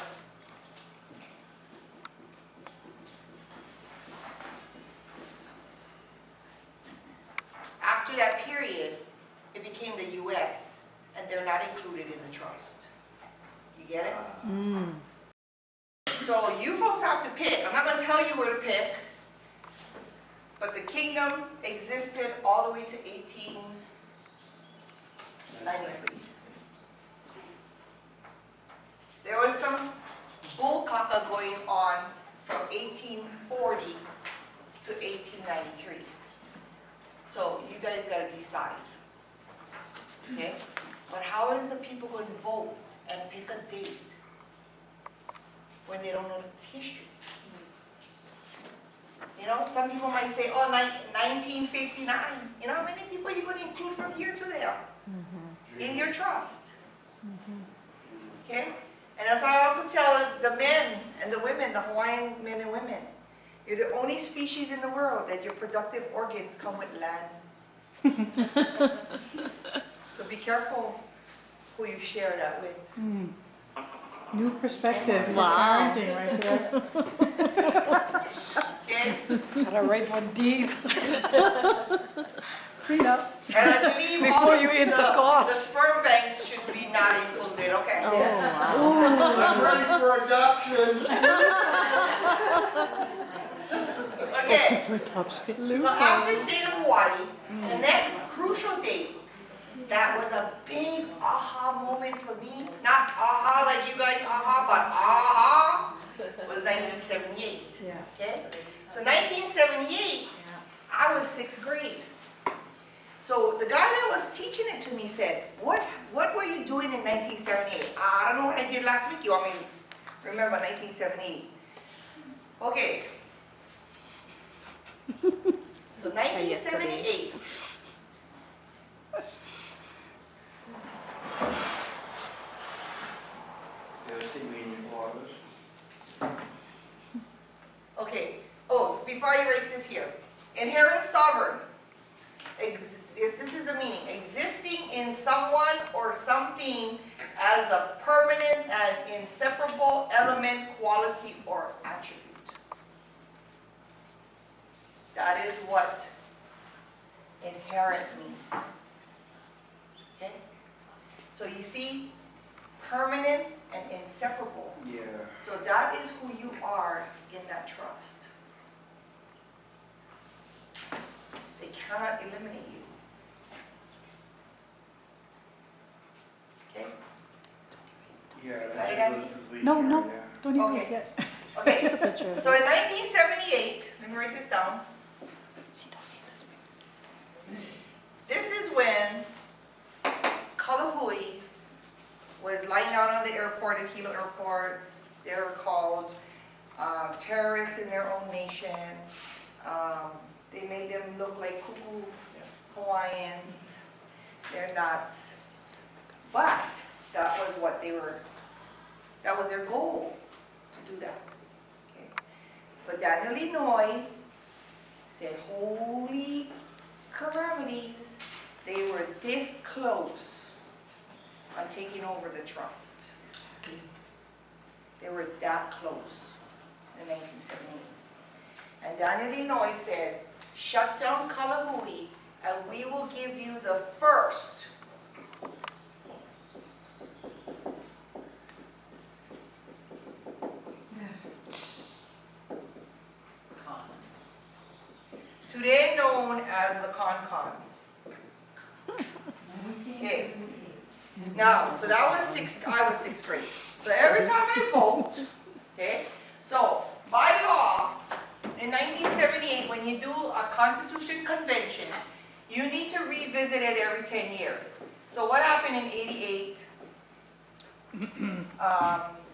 after that period, it became the U.S., and they're not included in the trust. You get it? So you folks have to pick. I'm not going to tell you where to pick, but the kingdom existed all the way to 93. There was some bull caca going on from 1840 to 1893. So you guys gotta decide, okay? But how is the people going to vote and pick a date when they don't know the history? You know, some people might say, oh, 1959. You know how many people you're going to include from here to there in your trust? Okay? And that's why I also tell the men and the women, the Hawaiian men and women, you're the only species in the world that your productive organs come with land. So be careful who you share that with. New perspective for Wow. parenting right there. Okay? Gotta write one D's. Clean up. And I believe all Before of you hit the the cost. sperm banks should be not included, okay? Oh, wow. I'm ready for adoption. Okay, For adoption. so after state of Hawaii, the next crucial date, that was a big aha moment for me. Not aha like you guys aha, but aha, was 1978. Yeah. Okay? So 1978, I was 6th grade. So the guy that was teaching it to me said, what were you doing in 1978? I don't know what I did last week. You want me to remember 1978? Okay. So 1978. There's convenient waters. Okay. Oh, before I erase this here. Inherent sovereign. This is the meaning. Existing in someone or something as a permanent and inseparable element, quality, or attribute. That is what inherent means. Okay? So you see, permanent and inseparable. Yeah. So that is who you are in that trust. They cannot eliminate you. Okay? Yeah. Excited, that Aunty? was the No, bleacher, no. yeah. Don't even Okay. yet. Okay. Take a picture. So in 1978, let me write this down. This is when Kalahui was lying down on the airport at Hilo Airport. They were called terrorists in their own nation. They made them look like cuckoo Hawaiians. They're not. But that was what they were, that was their goal, to do that. Okay. But Daniel Inouye said, holy calamities, they were this close on taking over the trust. They were that close in 1978. And Daniel Inouye said, shut down Kalahui and we will give you the first today known as the Con. Okay. Now, so that was I was 6th grade. So every time I vote, okay, so by law, in 1978, when you do a Constitution Convention, you need to revisit it every 10 years. So what happened in 88,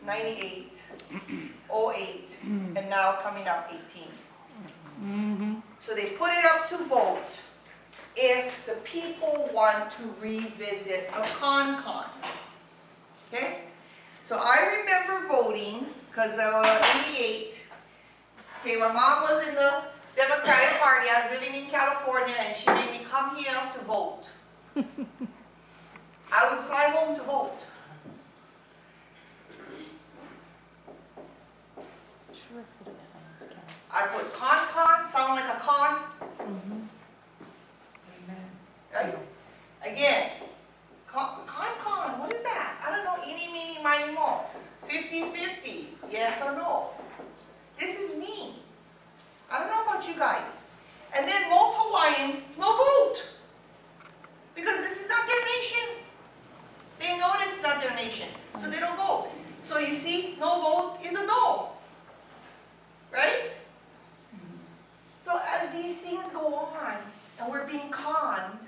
98, 08, and now coming up 18? So they put it up to vote if the people want to revisit a con. Okay? So I remember voting, because 88, okay, my mom was in the Democratic Party. I was living in California, and she made me come here to vote. I would fly home to vote. I put con, sound like a con. Right? Again, con, what is that? I don't know, eeny, meeny, miny, mo. 50-50, yes or no. This is me. I don't know about you guys. And then most Hawaiians no vote. Because this is not their nation. information, so they don't vote. So you see, no vote is a no, right? So as these things go on, and we're being conned,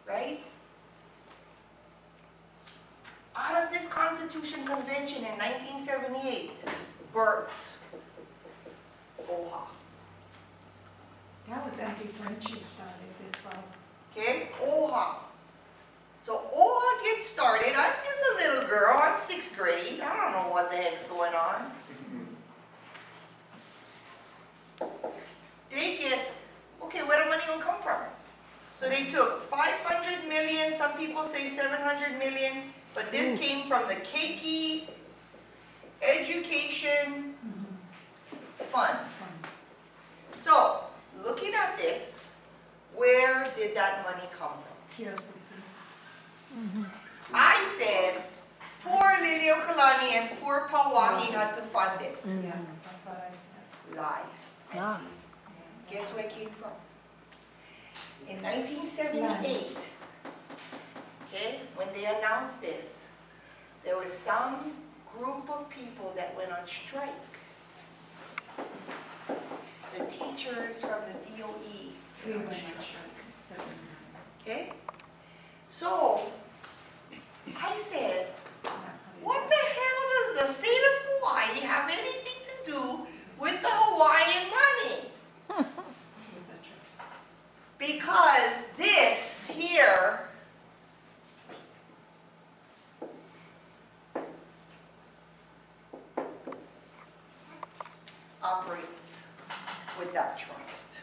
right? Out of this Constitution Convention in 1978, births OHA. That was anti-Frenchy started this, Okay, OHA. So OHA gets started. I'm just a little girl. I'm 6th grade. I don't know what the heck's going on. They get, okay, where the money will come from? So they took 500 million, some people say 700 million, but this came from the Keiki Education Fund. So, looking at this, where did that money come from? PRCC. I said, poor Lilio Kalani and poor Pauahi had to fund it. Yeah, that's what I said. Lie. Ah. Guess where it came from? In 1978, okay, when they announced this, there was some group of people that went on strike. The teachers from the DOE We went on went strike. on Okay? So, I said, what the hell does the state of Hawaii have anything to do with the Hawaiian money? Because this here operates with that trust.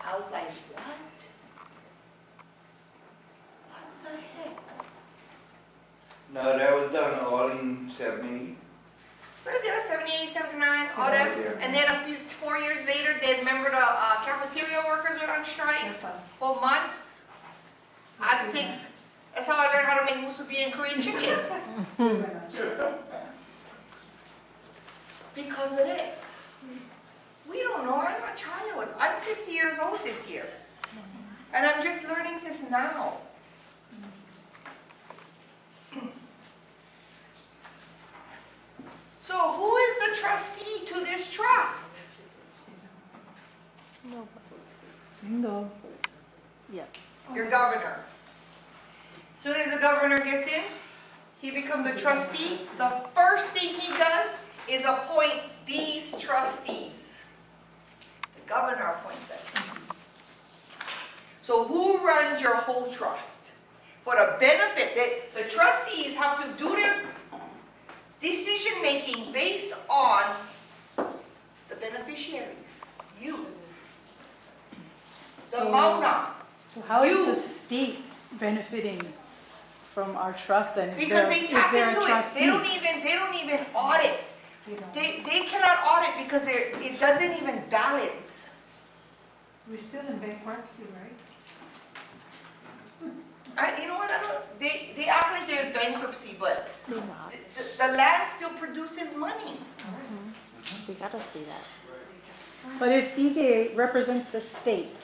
I was like, what? What the heck? No, that was done all in 70. Right there, 78, 79, all that. Yeah. And then 4 years later, they remember the cafeteria workers went on strike Yes, for months. I had to take, that's how I learned how to make musubi and Korean chicken. we went on strike. Because of this. We don't know, I'm a child. I'm 50 years old this year. And I'm just learning this now. So who is the trustee to this trust? No. Bingo. Yeah. Your governor. Soon as the governor gets in, he becomes a trustee. The first thing he does is appoint these trustees. The governor appoints them. So who runs your whole trust? For the benefit, the trustees have to do their decision making based on the beneficiaries, you, the So- Mauna. So how is You- the state benefiting from our trust then? If Because they're- they if tap they're a into it. trustee? They don't even audit. You know, They cannot audit because it doesn't even balance. we're still in bankruptcy, right? You know what, they act like they're in bankruptcy, but They're not. the land still produces money. They gotta see that. But if Ige represents the state,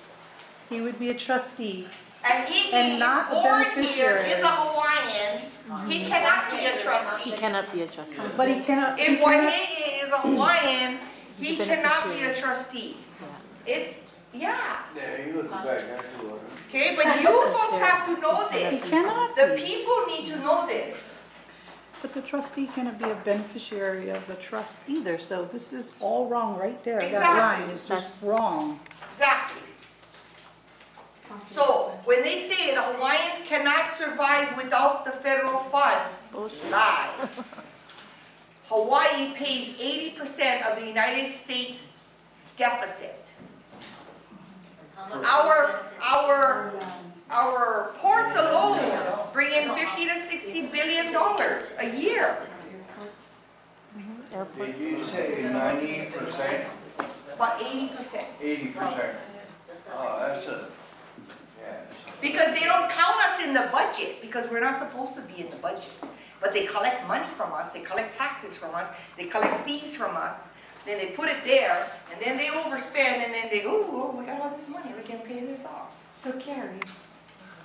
he would be a trustee. And Iggy, And not a born here, beneficiary. is a Hawaiian, he cannot be a He trustee. cannot be a trustee. But he cannot. he If cannot- Waihehe is a Hawaiian, he He's a cannot be a beneficiary. trustee. Yeah. Yeah, you look back, that's what. Okay, but you folks have to know He this. cannot The be. people need to know this. But the trustee cannot be a beneficiary of the trust either, so this is all wrong right there. That Exactly. line is just That's- wrong. Exactly. So when they say the Hawaiians cannot survive without the federal funds, Bullshit. lie. Hawaii pays 80% of the United States deficit. Our ports alone bring in $50 to $60 billion a year. Airports. Airport. Did you say 90%, About 80%. 80%? Oh, that's a, yeah. Because they don't count us in the budget, because we're not supposed to be in the budget. But they collect money from us, they collect taxes from us, they collect fees from us, then they put it there, and then they overspend, and then they go, oh, we got all this money, we can pay this off. So Carrie,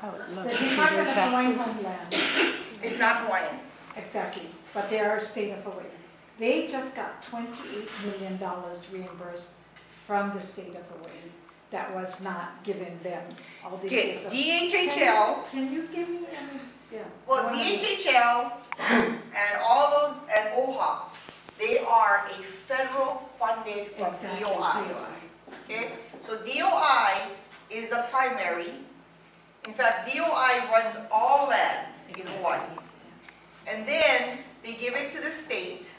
I would love The to see Department their of Hawaiian taxes. Homeland, It's not Hawaiian. exactly, but they are a state of Hawaii. They just got $28 million reimbursed from the state of Hawaii that was not given them all these Okay, years. DHHL, Can you give me, yeah. well, DHHL and all those, and OHA, they are a federal funded from Exactly, DOI. Okay, so DOI is the primary. In fact, DOI runs all lands in Hawaii. And then they give it to the state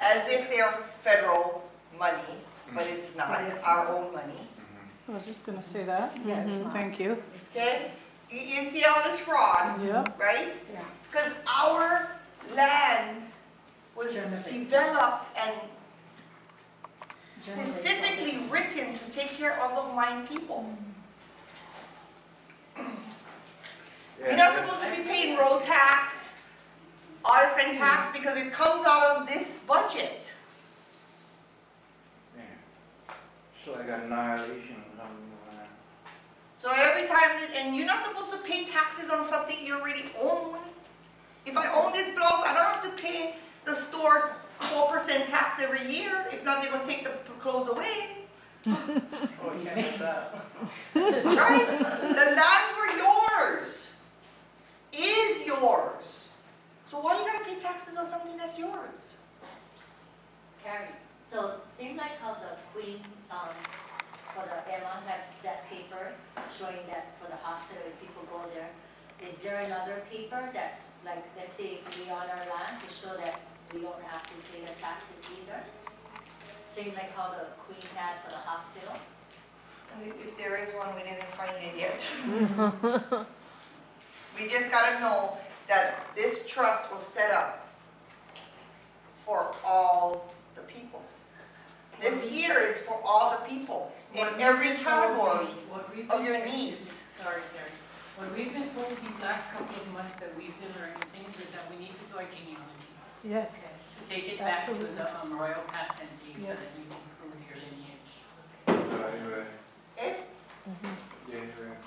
as if they're federal money, but it's not, it's our own money. I was just gonna say that. Yeah, it's Mhm, not. Thank you. Okay, you see all this fraud, Yeah. right? Yeah. Because our lands was Generated. developed and Generates all specifically the- written to take care of the Hawaiian people. You're not supposed to be paying road tax, all this kind of tax, because it comes out of this budget. Yeah. It's like annihilation or something like that. So every time, and you're not supposed to pay taxes on something you already own. If I own this blouse, I don't have to pay the store 4% tax every year. If not, they're gonna take the clothes away. Oh, you can't do that. Right? The lands were yours. Is yours. So why you gotta pay taxes on something that's yours? Carrie, so seemed like how the Queen, for the airline had that paper showing that for the hospital, if people go there, is there another paper that's like, let's say if we on our land to show that we don't have to pay the taxes either? Same like how the Queen had for the hospital? If there is one, we didn't find it yet. We just gotta know that this trust was set up for all the people. This here is for all the people, in every category of your needs. Sorry, Carrie. What we've been told these last couple of months that we've been learning things is that we need to do our genealogy. Yes. Take it back to Absolutely. the royal patentee so Yes. that we can prove your lineage. Right. Okay? Yeah, right.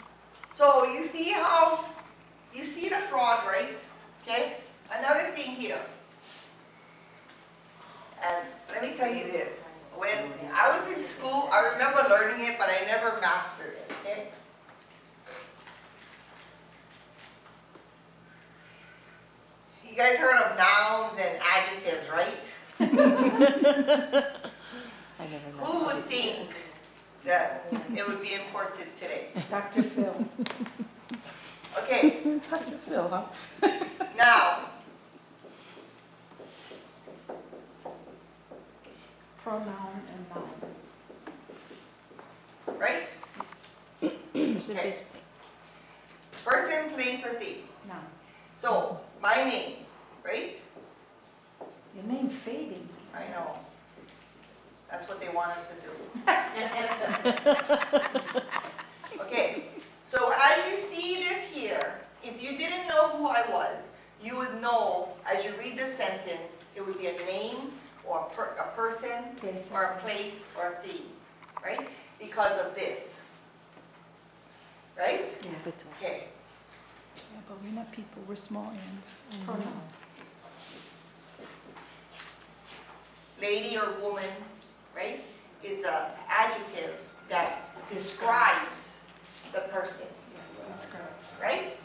So you see how, you see the fraud, right? Okay? Another thing here. And let me tell you this. When I was in school, I remember learning it, but I never mastered it, okay? You guys heard of nouns and adjectives, right? I never Who mastered would it. think that it would be important today? Dr. Phil. Okay, Dr. Phil, huh? now, Pronoun and noun. right? Is it Okay. this- Person, place, or thing. Noun. So, my name, right? Your name fading. I know. That's what they want us to do. Okay, so as you see this here, if you didn't know who I was, you would know, as you read the sentence, it would be a name or a person Place. or a place or a thing, right? Because of this. Right? Yeah. Betul. Okay, Yeah, but we're not people, we're small ends. Pronoun. lady or woman, right, is the adjective that describes the person, That's correct. right?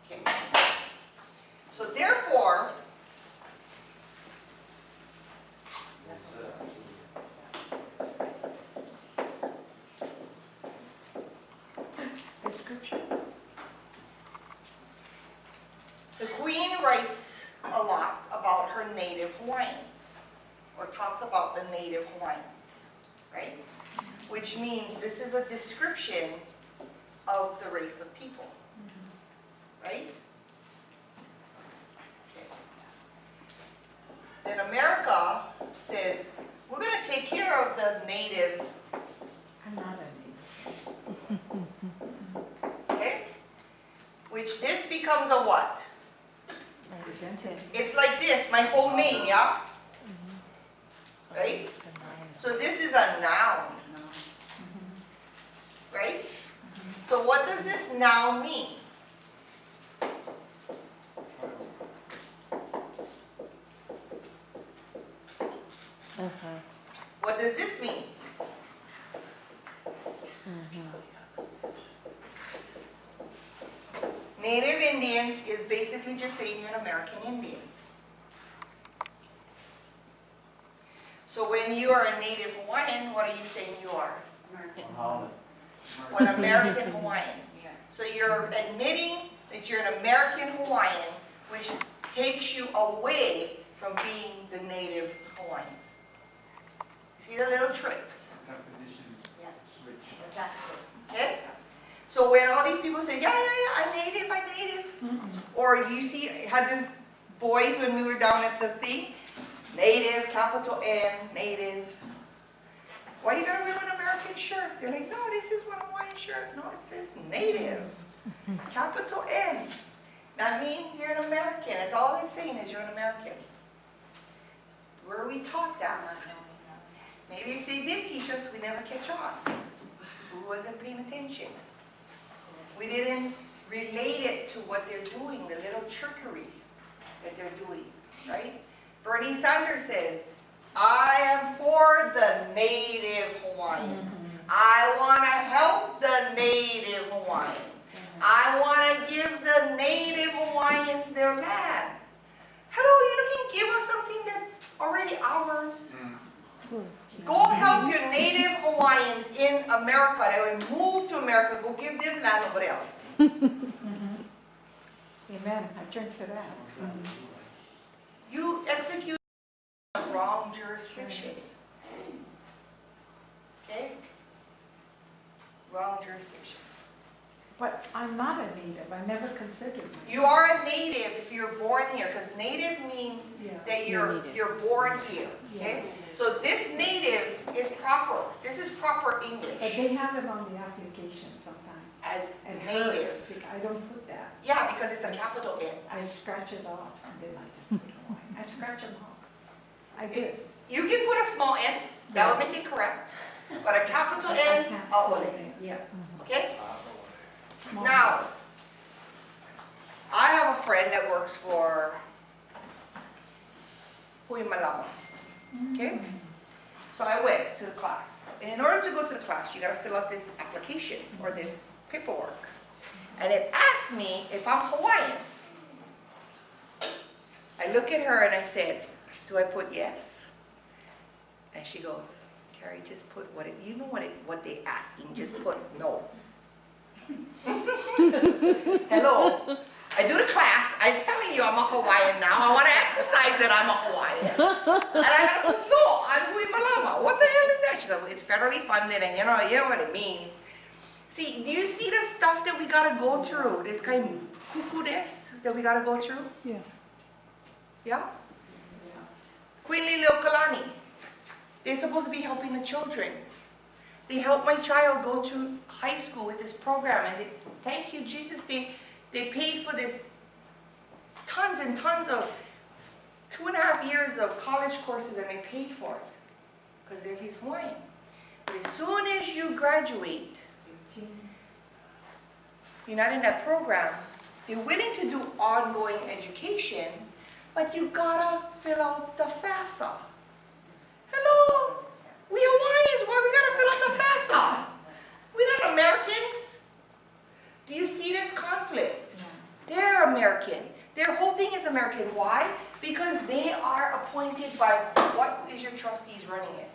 Okay. So therefore, Description. the Queen writes a lot about her native Hawaiians, or talks about the native Hawaiians, right? Which means this is a description of the race of people, right? Okay. Then America says, we're going to take care of the native, I'm not a native. okay? Which this becomes a what? Identity. It's like this, my whole name, yeah? Right? It's a noun. So this is a noun, right? So what does this now mean? What does this mean? Native Indians is basically just saying you're an American Indian. So when you are a Native Hawaiian, what are you saying you are? An American Hawaiian. So you're admitting that you're an American Hawaiian, which takes you away from being the Native Hawaiian. See the little tricks? Yeah. Switch. The taxes. Okay? So when all these people say, yeah, I'm Native, I'm Native. Or you see, had this boys when we were down at the thing, Native, capital N, Native. Why you gotta wear an American shirt? They're like, no, this is one Hawaiian shirt. No, it says Native, capital N. That means you're an American. That's all it's saying is you're an American. Where are we taught that? Maybe if they did teach us, we never catch on. We wasn't paying attention. We didn't relate it to what they're doing, the little trickery that they're doing, right? Bernie Sanders says, I am for the Native Hawaiians. I want to help the Native Hawaiians. I want to give the Native Hawaiians their land. Hello, you can give us something that's already ours. Go help your Native Hawaiians in America. They would move to America. Go give them land over there. Amen, I turn to that. You execute the wrong jurisdiction. Okay? Wrong jurisdiction. But I'm not a native, I never considered myself. You are a native if you're born here, because native means Yeah. that You're native. you're born here. Okay? So this native is proper. This is proper But English they have it on the application sometimes. as It native. hurts, because I don't put that. Yeah, because it's a capital N. I scratch it off and then I just put Hawaiian. I scratch them off. I did. You can put a small n, that would make it correct. But a capital I N, can't I'll put put it it. in. Yeah. Okay? Small. Now, I have a friend that works for Hui Malama. Okay? So I went to the class. And in order to go to the class, you gotta fill out this application or this paperwork. And it asked me if I'm Hawaiian. I look at her and I said, do I put yes? And she goes, Karey, just put you know what they asking, just put no. Hello. I do the class. I'm telling you I'm a Hawaiian now. I want to exercise that I'm a Hawaiian. And I gotta put no, I'm Hui Malama. What the hell is that? She goes, it's federally funded and you know what it means. See, do you see the stuff that we gotta go through? This kind of cuckoo-ness that we gotta go through? Yeah. Yeah? Queen Liliuokalani. They're supposed to be helping the children. They helped my child go to high school with this program, and thank you, Jesus, they paid for this tons and tons of 2.5 years of college courses, and they paid for it because he's Hawaiian. But as soon as you graduate, you're not in that program. They're willing to do ongoing education, but you gotta fill out the FAFSA. Hello, we Hawaiians, why we gotta fill out the FAFSA? We're not Americans. Do you see this conflict? They're American. Their whole thing is American. Why? Because they are appointed by, what is your trustees running it?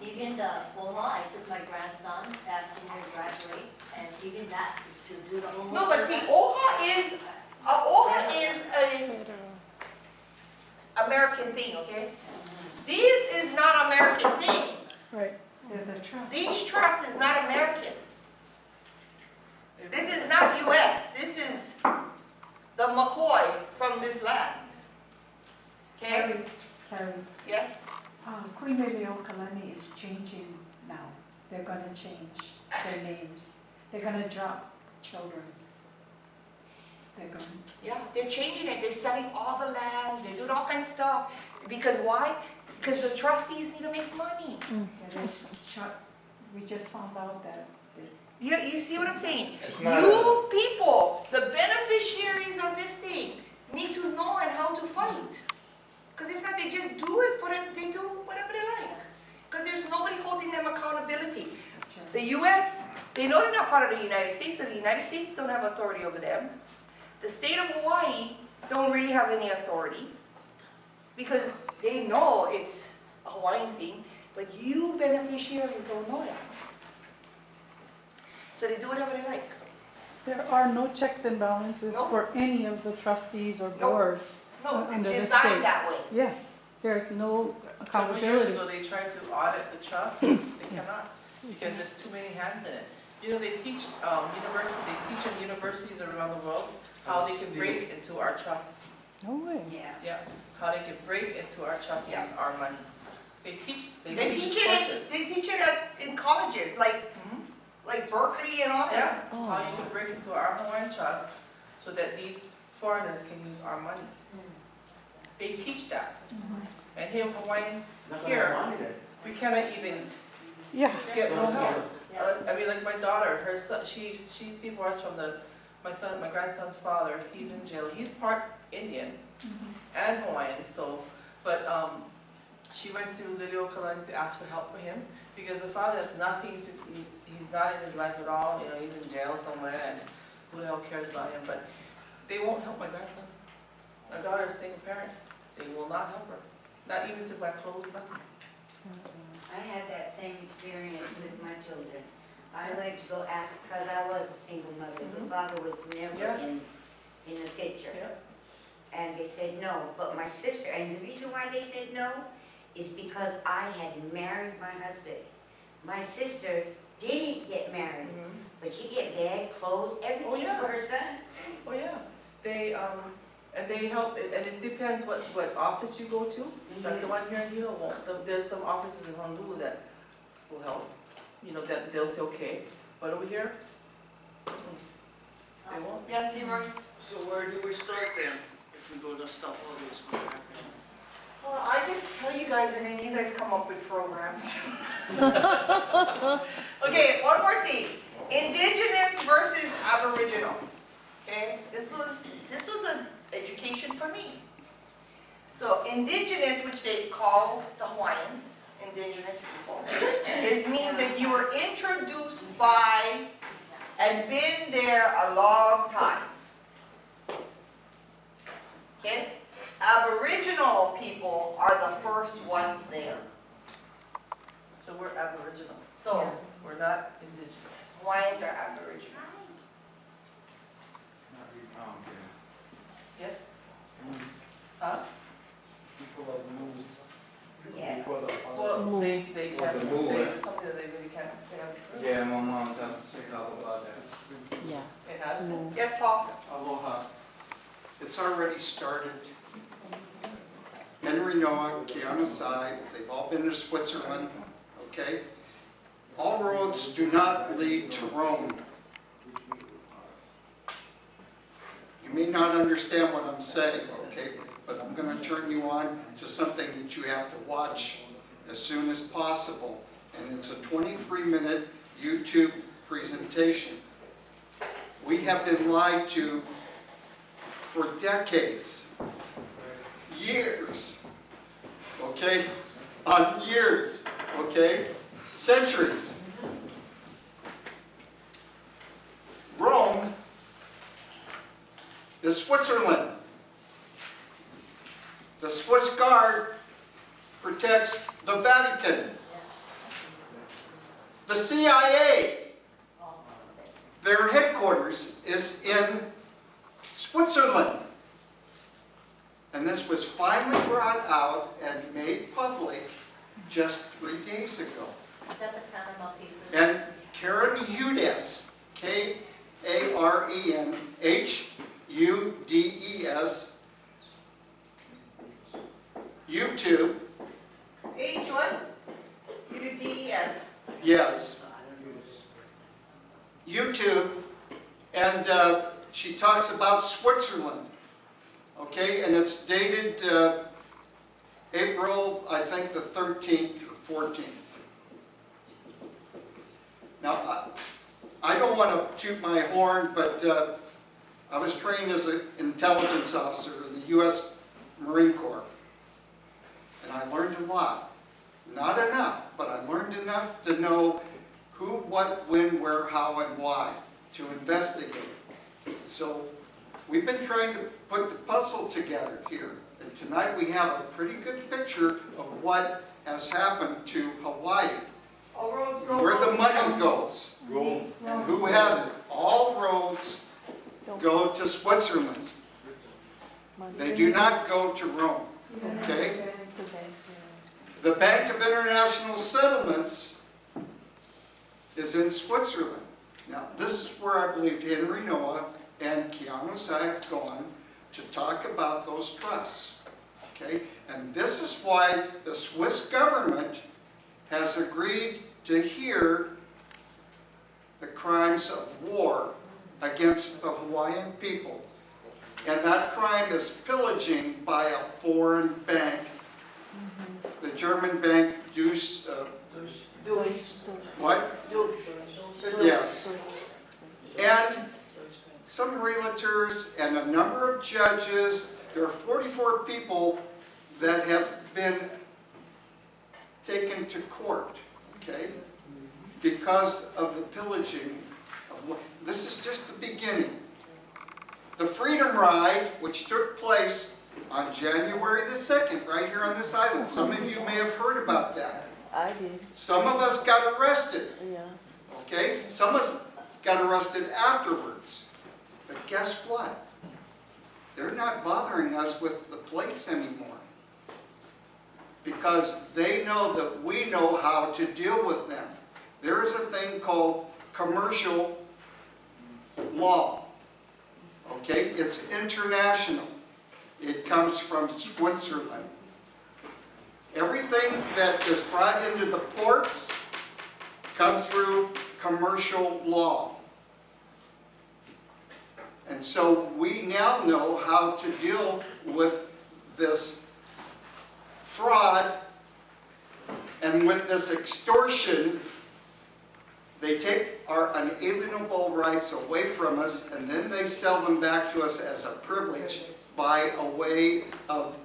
Even the OHA, I took my grandson after he graduate, and even that, to do the OHA. No, but see, OHA is a American thing, okay? This is not American thing. Right. They're the trust. These trusts is not American. This is not U.S. This is the McCoy from this land. Okay? Karey, Yes? Queen Liliuokalani is changing now. They're gonna change their names. They're gonna drop children. They're going. Yeah, they're changing it. They're selling all the lands. They're doing all kinds of stuff. Because why? Because the trustees need to make money. We just found out that You see what I'm saying? It's not You people, the beneficiaries of this thing, need to know and how to fight. Because if not, they just do it for it, they do whatever they like. Because there's nobody holding them accountability. The US, they know they're not part of the United States, so the United States don't have authority over them. The state of Hawaii don't really have any authority because they know it's a Hawaiian thing, but you beneficiaries don't know that. So they do whatever they like. There are no checks and balances No. for any of the trustees or No. boards. No, Under the it's state. designed that way. Yeah, there's no Several years accountability. ago, they tried to audit the trust, they cannot, because there's too many hands in it. You know, they teach, in universities around the world, how they can break into our trusts. No way. Yeah. Yeah, how they can break into our trust and use our money. They teach courses. They teach it in colleges, like Berkeley and all that. Yeah, how you can break into our Hawaiian trust so that these foreigners can use our money. They teach that. And here Hawaiians, we cannot even get no help. I mean, like my daughter, her son, she's divorced from my grandson's father. He's in jail. He's part Indian and Hawaiian. So, but she went to Lili'uokalani to ask for help for him because the father has nothing to. He's not in his life at all. You know, he's in jail somewhere, and who the hell cares about him? But they won't help my grandson. My daughter is a single parent. They will not help her. Not even to buy clothes, nothing. I had that same experience with my children. I went to go after, because I was a single mother. The father was never in the picture. Yeah. And they said no. But my sister, and the reason why they said no is because I had married my husband. My sister didn't get married, but she get bed, clothes, everything for her son. Oh yeah. And they help, and it depends what office you go to. Like the one here in Hilo won't. There's some offices in Honolulu that will help. You know, that they'll say okay. But over here, they won't. Yes, Leroy? So where do we start then, if we go to stop all this from happening? Well, I just tell you guys and then you guys come up with programs. Okay, one more thing. Indigenous versus Aboriginal. Okay, this was an education for me. So indigenous, which they call the Hawaiians, indigenous people, it means that you were introduced by and been there a long time. Okay? Aboriginal people are the first ones there. So we're Aboriginal. So We're not indigenous. Hawaiians are Aboriginal. Yes? Huh? Yeah. Well, they can't, the move, say something that they really can't. Yeah, my mom's having to say out about that. Yeah. It has to. Yes, Paul? Aloha. It's already started. Henry Noah, Kiana Sai, they've all been to Switzerland, okay? All roads do not lead to Rome. You may not understand what I'm saying, okay, but I'm going to turn you on to something that you have to watch as soon as possible. And it's a 23-minute YouTube presentation. We have been lied to for decades, years, okay, on years, okay, centuries. Rome is Switzerland. The Swiss Guard protects the Vatican. The CIA, their headquarters is in Switzerland. And this was finally brought out and made public just 3 days ago. Is that the Panama Papers? And Karen Hudes, K-A-R-E-N-H-U-D-E-S, YouTube, H what? U-D-E-S. yes, YouTube, and she talks about Switzerland, okay, and it's dated April, I think, the 13th or 14th. Now, I don't want to toot my horn, but I was trained as an intelligence officer in the U.S. Marine Corps. And I learned a lot. Not enough, but I learned enough to know who, what, when, where, how, and why to investigate. So we've been trying to put the puzzle together here. And tonight we have a pretty good picture of what has happened to Hawaii. Where the money goes. And who has it. All roads go to Switzerland. They do not go to Rome. Okay? The Bank of International Settlements is in Switzerland. Now, this is where I believe Henry Noah and Keanu have gone to talk about those trusts. Okay? And this is why the Swiss government has agreed to hear the crimes of war against the Hawaiian people. And that crime is pillaging by a foreign bank. The German bank, what? Yes. And some realtors and a number of judges, there are 44 people that have been taken to court, okay, because of the pillaging of, this is just the beginning. The Freedom Ride, which took place on January the 2nd, right here on this island. Some of you may have heard about that. I did. Some of us got arrested, Yeah. okay? Some of us got arrested afterwards. But guess what? They're not bothering us with the plates anymore. Because they know that we know how to deal with them. There is a thing called commercial law. Okay? It's international. It comes from Switzerland. Everything that is brought into the ports comes through commercial law. And so we now know how to deal with this fraud and with this extortion. They take our unalienable rights away from us and then they sell them back to us as a privilege by a way of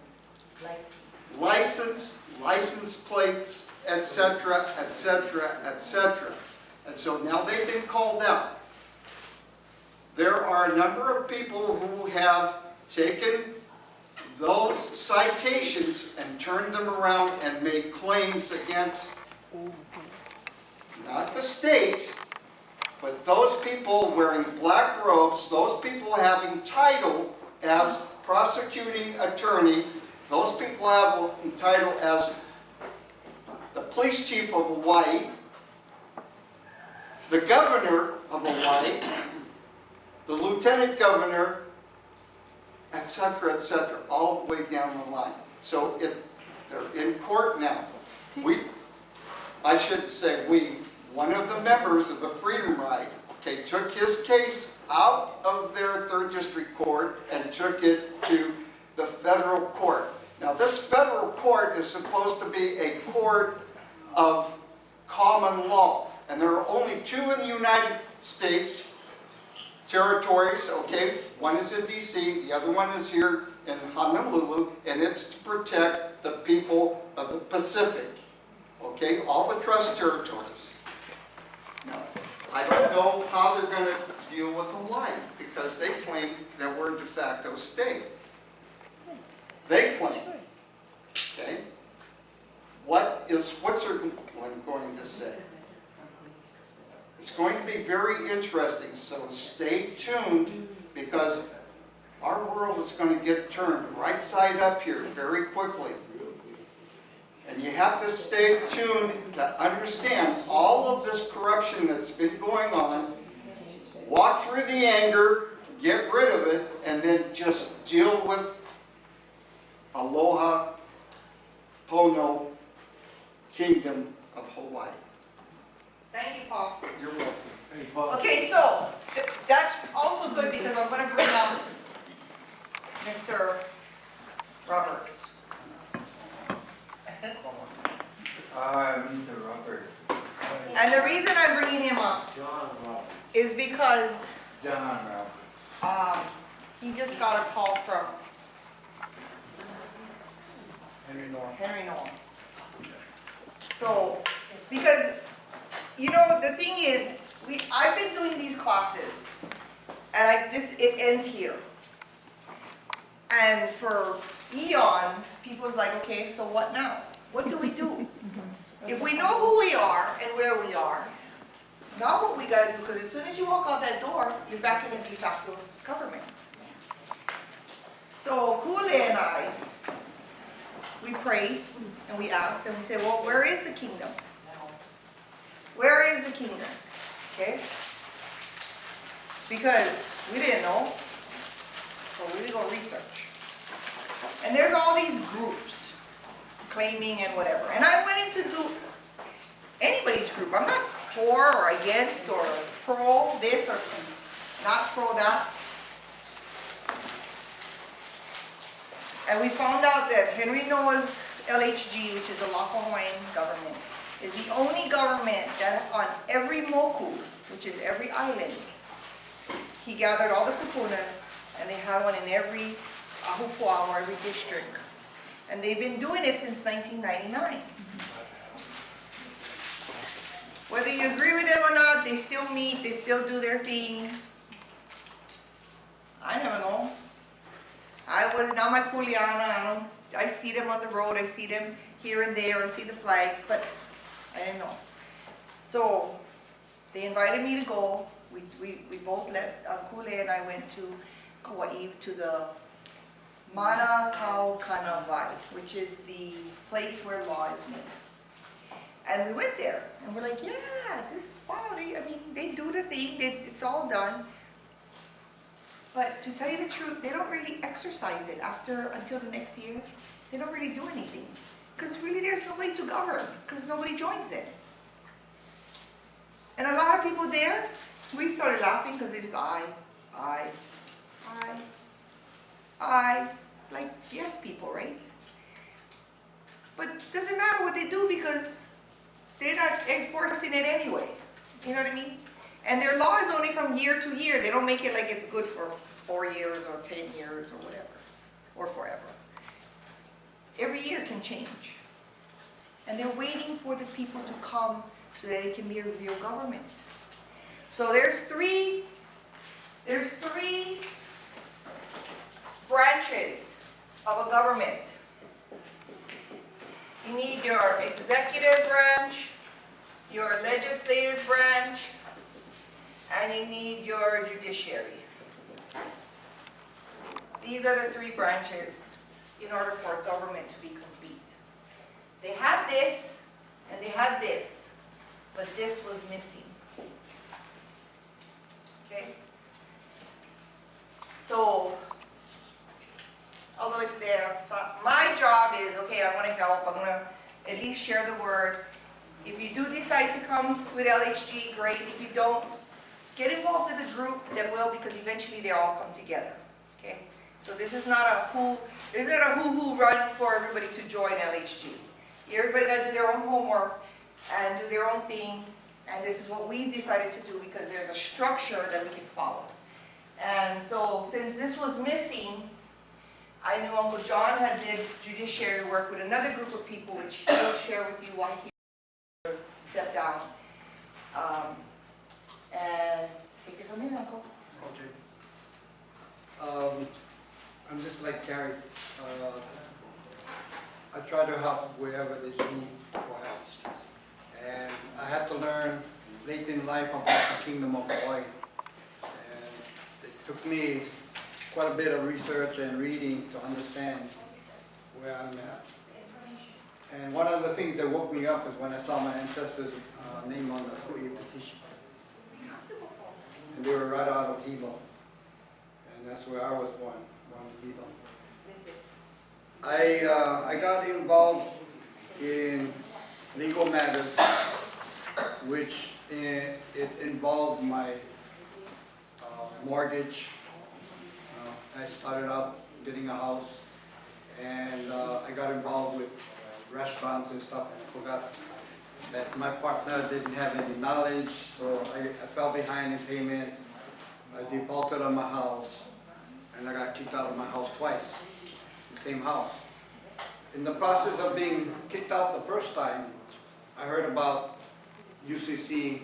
license plates, etc., etc., etc. And so now they've been called out. There are a number of people who have taken those citations and turned them around and made claims against not the state, but those people wearing black robes, those people having title as prosecuting attorney, those people have a title as the police chief of Hawaii, the governor of Hawaii, the lieutenant governor, etc., etc., all the way down the line. So they're in court now. I should say one of the members of the Freedom Ride, okay, took his case out of their 3rd District Court and took it to the federal court. Now this federal court is supposed to be a court of common law. And there are only 2 in the United States territories, okay? One is in D.C., the other one is here in Honolulu, and it's to protect the people of the Pacific, okay? All the trust territories. Now, I don't know how they're going to deal with Hawaii, because they claim that we're a de facto state. They claim, okay? What is Switzerland going to say? It's going to be very interesting, so stay tuned, because our world is going to get turned right side up here very quickly. And you have to stay tuned to understand all of this corruption that's been going on, walk through the anger, get rid of it, and then just deal with Aloha Pono Kingdom of Hawaii. Thank you, Paul. You're welcome. Okay, so that's also good because I'm going to bring up Mr. Roberts. Mr. Robert. And the reason I'm bringing him up because, John Ralph. he just got a call from Henry Norm. So, because, you know, the thing is, I've been doing these classes, and it ends here. And for eons, people's like, okay, so what now? What do we do? If we know who we are and where we are, now what we gotta do, because as soon as you walk out that door, you're back in the de facto government. So Kule and I, we prayed and we asked and we said, well, where is the kingdom? Where is the kingdom? Okay? Because we didn't know, so we go research. And there's all these groups claiming and whatever. And I'm willing to do anybody's group. I'm not for or against or pro this or not pro that. And we found out that Henry Noah's LHG, which is the Lawful Hawaiian government, is the only government that on every moku, which is every island, he gathered all the kupunas, and they had one in every ahupua'a or every district. And they've been doing it since 1999. Whether you agree with them or not, they still meet, they still do their thing. I never know. I was not my kuleana. I see them on the road, I see them here and there, I see the flags, but I didn't know. So they invited me to go. We both left, Kule and I went to Kauai to the Mana Kau Kanawai, which is the place where law is made. And we went there, and we're like, yeah, this body, I mean, they do the thing, it's all done. But to tell you the truth, they don't really exercise it until the next year. They don't really do anything. Because really there's nobody to govern, because nobody joins it. And a lot of people there, we started laughing because it's I, like yes people, right? But it doesn't matter what they do because they're not enforcing it anyway. You know what I mean? And their law is only from year to year. They don't make it like it's good for 4 years or 10 years or whatever, or forever. Every year can change. And they're waiting for the people to come so that it can be a real government. So there's three branches of a government. You need your executive branch, your legislative branch, and you need your judiciary. These are the three branches in order for a government to be complete. They had this, and they had this, but this was missing. Okay? So, although it's there, so my job is, okay, I want to help, I'm going to at least share the word. If you do decide to come with LHG, great. If you don't, get involved in the group that will, because eventually they all come together. Okay? So this is not a who run for everybody to join LHG. Everybody got to do their own homework and do their own thing, and this is what we decided to do because there's a structure that we can follow. And so since this was missing, I knew Uncle John had did judiciary work with another group of people, which he'll share with you why he stepped down. And take it from here, Uncle. Okay. I'm just like Karey. I try to help wherever there's need for help. And I had to learn late in life about the Kingdom of Hawaii. And it took me quite a bit of research and reading to understand where I'm at. And one of the things that woke me up is when I saw my ancestors' name on the Ku'i petition. And they were right out of Hilo. And that's where I was born in Hilo. I got involved in legal matters, which it involved my mortgage. I started out getting a house, and I got involved with restaurants and stuff, and I forgot that my partner didn't have any knowledge, so I fell behind in payments. I defaulted on my house, and I got kicked out of my house twice, the same house. In the process of being kicked out the first time, I heard about UCC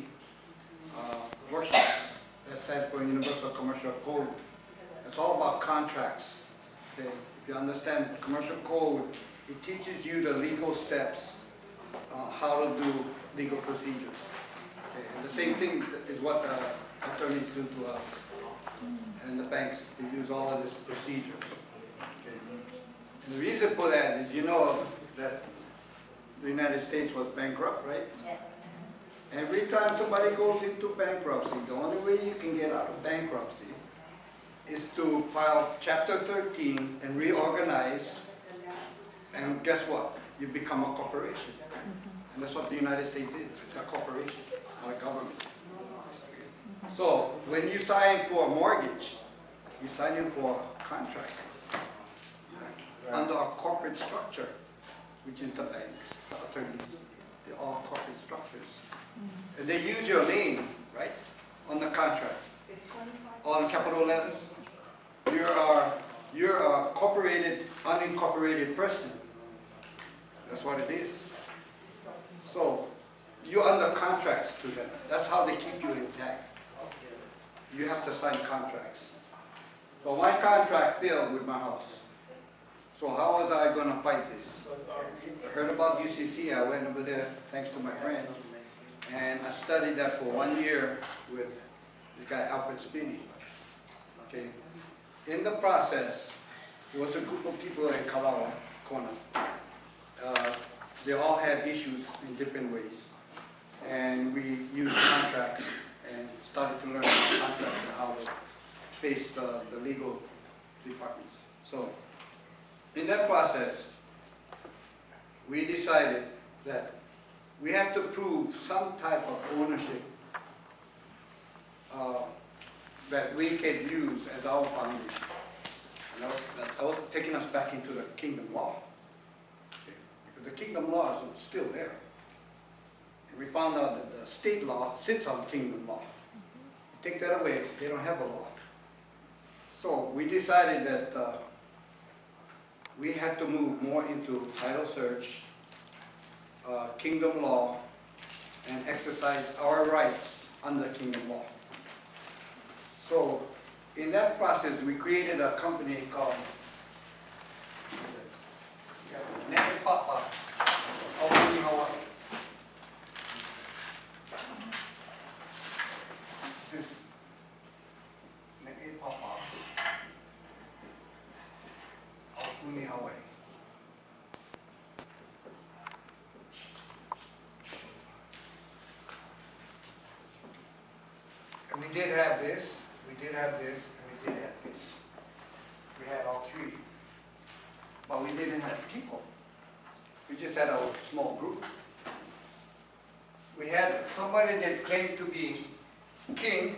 workshops, that stands for Universal Commercial Code. It's all about contracts. Okay? If you understand commercial code, it teaches you the legal steps, how to do legal procedures. Okay? And the same thing is what attorneys do to us. And the banks, they use all of these procedures. Okay? And the reason for that is, you know that the United States was bankrupt, right? Yeah. Every time somebody goes into bankruptcy, the only way you can get out of bankruptcy is to file Chapter 13 and reorganize, and guess what? You become a corporation. And that's what the United States is. It's a corporation, not a government. So when you sign for a mortgage, you sign in for a contract under a corporate structure, which is the banks, the attorneys. They're all corporate structures. And they use your name, right, on the contract. All in capital letters. You're a corporated, unincorporated person. That's what it is. So you're under contracts to them. That's how they keep you intact. You have to sign contracts. But my contract failed with my house. So how was I going to fight this? I heard about UCC. I went over there, thanks to my friend. And I studied that for 1 year with this guy, Alfred Spinney. Okay. In the process, there was a group of people in Kalawa, Kona. They all had issues in different ways. And we used contracts and started to learn contracts and how to face the legal departments. So, in that process, we decided that we have to prove some type of ownership that we can use as our foundation. And that was taking us back into the kingdom law. Okay. Because the kingdom law is still there. And we found out that the state law sits on kingdom law. You take that away, they don't have a law. So we decided that we had to move more into title search, kingdom law, and exercise our rights under kingdom law. So in that process, we created a company called Papa of Hawaii. This is Papa of Hawaii. And we did have this, we did have this, and we did have this. We had all three. But we didn't have people. We just had a small group. We had somebody that claimed to be king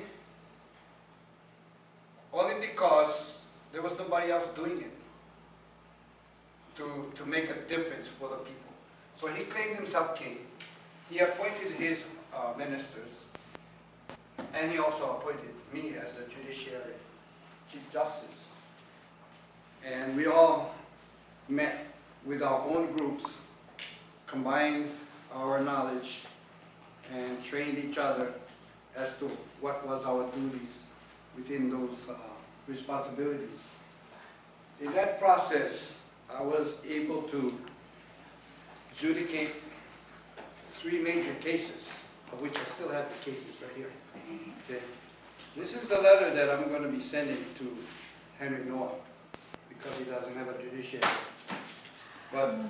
only because there was nobody else doing it to make a difference for the people. So he claimed himself king. He appointed his ministers. And he also appointed me as a judiciary chief justice. And we all met with our own groups, combined our knowledge, and trained each other as to what was our duties within those responsibilities. In that process, I was able to adjudicate 3 major cases, of which I still have the cases right here. Okay. This is the letter that I'm going to be sending to Henry Noah, because he doesn't have a judiciary. But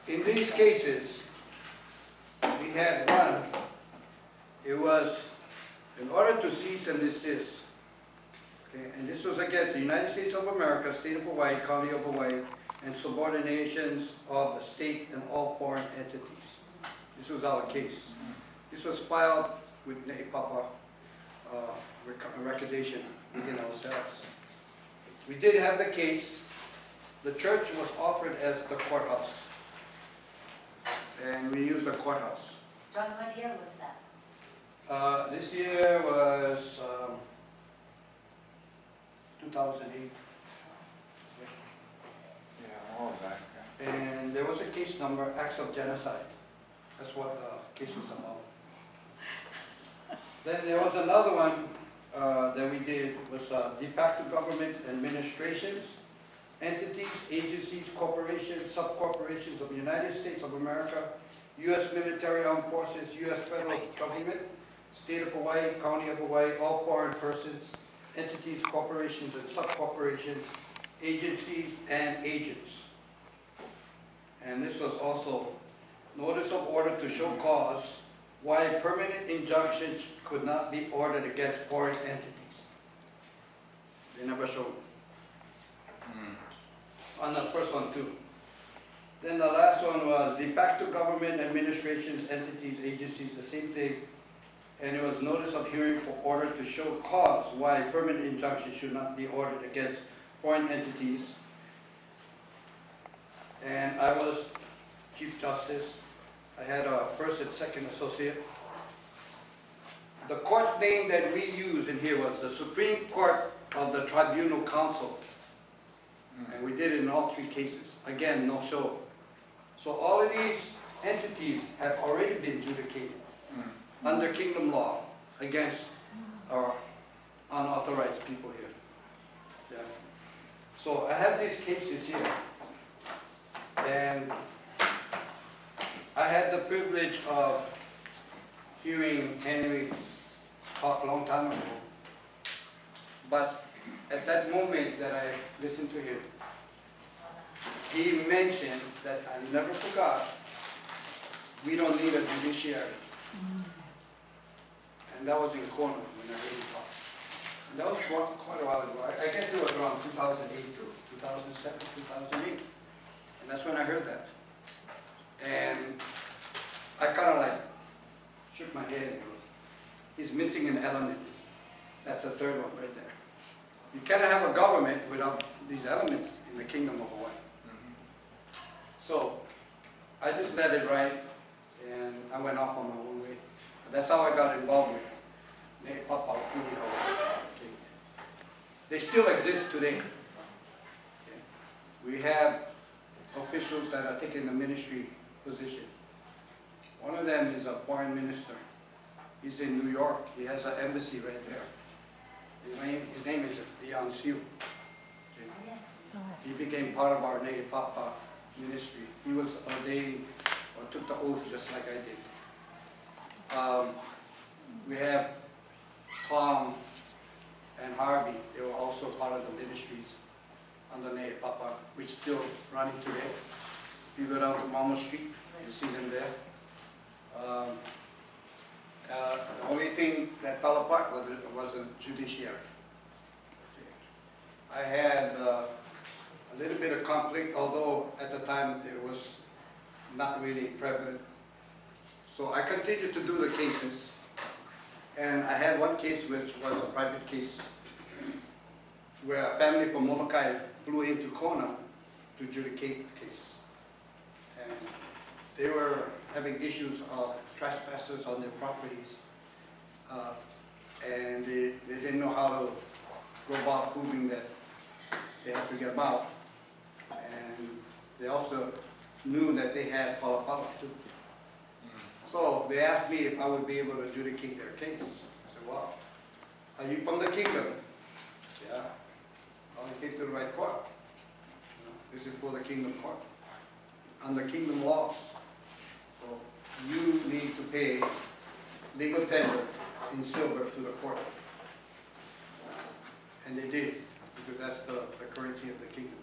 in these cases, we had one. It was in order to cease and desist. Okay, and this was against the United States of America, State of Hawaii, County of Hawaii, and subordinations of the state and all foreign entities. This was our case. This was filed with Ne'epapa recordation within ourselves. We did have the case. The church was offered as the courthouse. and we used the courthouse. John, what year was that? This year was 2008. Yeah, all back. And there was a case number, acts of genocide. That's what the case was about. Then there was another one that we did, was de facto government administrations, entities, agencies, corporations, sub-corporations of the United States of America, U.S. military armed forces, U.S. federal government, State of Hawaii, County of Hawaii, all foreign persons, entities, corporations, and sub-corporations, agencies, and agents. And this was also notice of order to show cause why permanent injunctions could not be ordered against foreign entities. They never showed. On the first one too. Then the last one was de facto government administrations, entities, agencies, the same thing. And it was notice of hearing for order to show cause why permanent injunctions should not be ordered against foreign entities. And I was Chief Justice. I had a first and second associate. The court name that we use in here was the Supreme Court of the Tribunal Council. And we did it in all three cases. Again, no show. So all of these entities have already been adjudicated under kingdom law against our unauthorized people here. Yeah. So I have these cases here. And I had the privilege of hearing Henry talk a long time ago. But at that moment that I listened to him, he mentioned that I never forgot, we don't need a judiciary. And that was in Kona when I heard him talk. And that was quite a while ago. I guess it was around 2008 to 2007, 2008. And that's when I heard that. And I kind of like shook my head and goes, he's missing an element. That's the third one right there. You cannot have a government without these elements in the Kingdom of Hawaii. So I just let it ride, and I went off on my own way. And that's how I got involved with They still exist today. We have officials that are taking the ministry position. One of them is a foreign minister. He's in New York. He has an embassy right there. His name is Aunty. He became part of our Native Papa ministry. He was ordained or took the oath just like I did. We have Tom and Harvey. They were also part of the ministries on the Native Papa, which is still running today. You go down to Mama Street, you see them there. The only thing that fell apart was the judiciary. I had a little bit of conflict, although at the time it was not really prevalent. So I continued to do the cases, and I had one case which was a private case where a family from Molokai flew into Kona to adjudicate the case. And they were having issues of trespassers on their properties, and they didn't know how to go about proving that they had to get them out. And they also knew that they had palapala too. So they asked me if I would be able to adjudicate their case. I said, well, are you from the kingdom? Yeah. Well, you came to the right court. This is for the kingdom court. Under kingdom laws. So you need to pay legal tender in silver to the court. And they did, because that's the currency of the kingdom.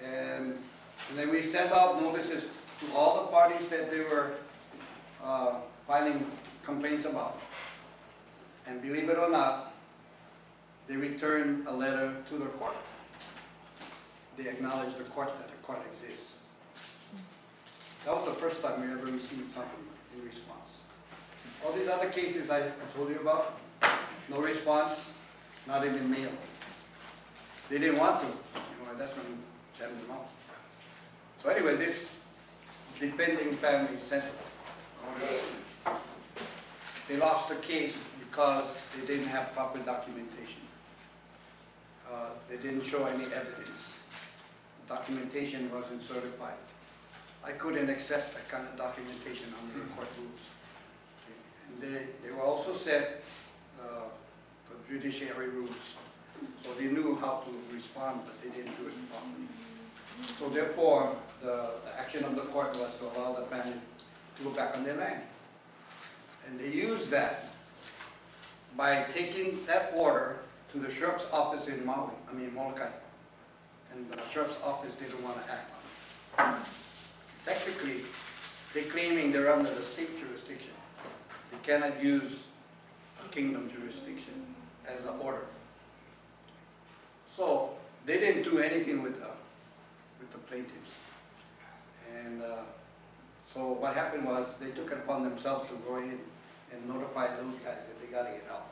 And then we sent out notices to all the parties that they were filing complaints about. And believe it or not, they returned a letter to the court. They acknowledged the court that the court exists. That was the first time we ever received something in response. All these other cases I told you about, no response, not even mail. They didn't want to. That's when we sent them out. So anyway, this defending family sent, they lost the case because they didn't have proper documentation. They didn't show any evidence. Documentation wasn't certified. I couldn't accept that kind of documentation under the court rules. And they were also set the judiciary rules, so they knew how to respond, but they didn't do it properly. So therefore, the action of the court was to allow the family to go back on their land. And they used that by taking that order to the sheriff's office in Molokai. And the sheriff's office didn't want to act on it. Technically, they're claiming they're under the state jurisdiction. They cannot use a kingdom jurisdiction as the order. So they didn't do anything with the plaintiffs. And so what happened was they took it upon themselves to go in and notify those guys that they got to get out.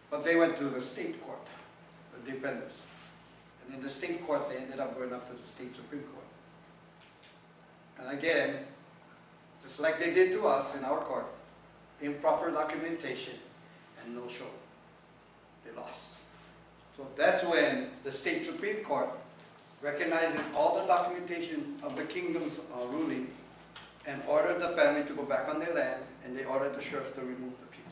But they went to the state court, the defendants. And in the state court, they ended up going up to the state Supreme Court. And again, just like they did to us in our court, improper documentation and no show. They lost. So that's when the state Supreme Court, recognizing all the documentation of the kingdom's ruling, and ordered the family to go back on their land, and they ordered the sheriffs to remove the people.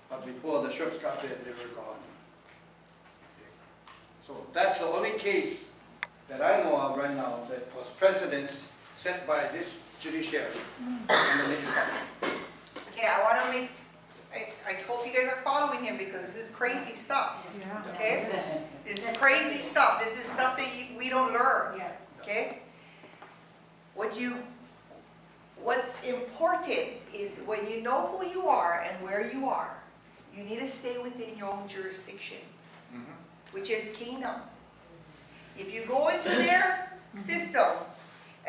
But before the sheriffs got there, they were gone. Okay. So that's the only case that I know of right now that was precedents set by this judiciary and the legislature. Okay, I want to make, I hope you guys are following him because this is crazy stuff. Yeah. Okay? This is crazy stuff. This is stuff that we don't learn. Yeah. Okay? What's important is when you know who you are and where you are, you need to stay within your own jurisdiction, which is kingdom. If you go into their system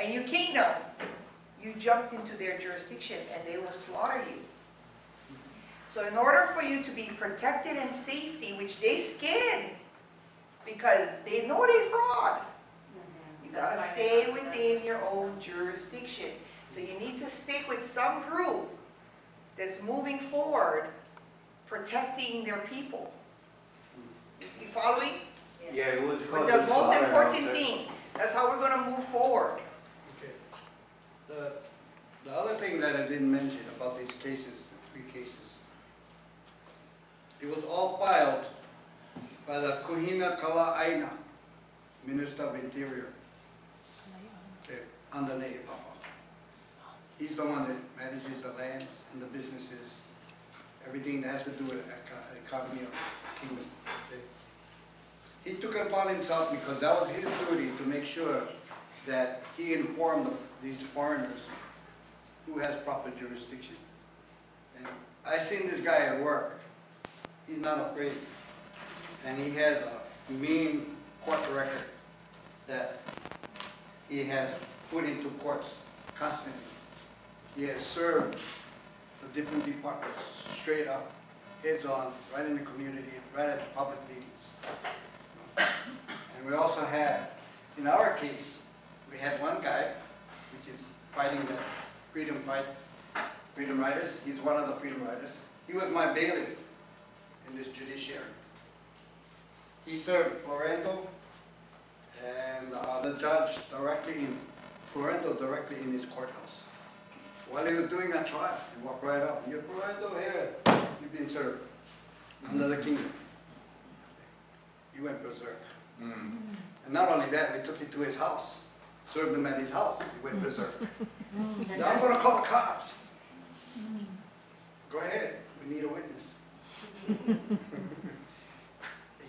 and you kingdom, you jumped into their jurisdiction and they will slaughter you. So in order for you to be protected and safety, which they scared because they know they fraud, you gotta stay within your own jurisdiction. So you need to stick with some group that's moving forward, protecting their people. You following? Yeah, it was. But the most important thing, that's how we're gonna move forward. Okay. The other thing that I didn't mention about these cases, the 3 cases, it was all filed by the Hawaiian Minister of Interior, okay, under the Papa. He's the one that manages the lands and the businesses, everything that has to do with the economy of the kingdom. Okay. He took it upon himself because that was his duty to make sure that he informed these foreigners who has proper jurisdiction. And I've seen this guy at work. He's not afraid. And he has a mean court record that he has put into courts constantly. He has served the different departments straight up, heads on, right in the community, right at the public meetings. And we also had, in our case, we had one guy, which is fighting the freedom riders. He's one of the freedom riders. He was my bailiff in this judiciary. He served Florendo and the judge directly in his courthouse. While he was doing a trial, he walked right up. You're Florendo here. You've been served under the kingdom. He went berserk. And not only that, we took him to his house, served him at his house. He went berserk. Now I'm going to call the cops. Go ahead. We need a witness. He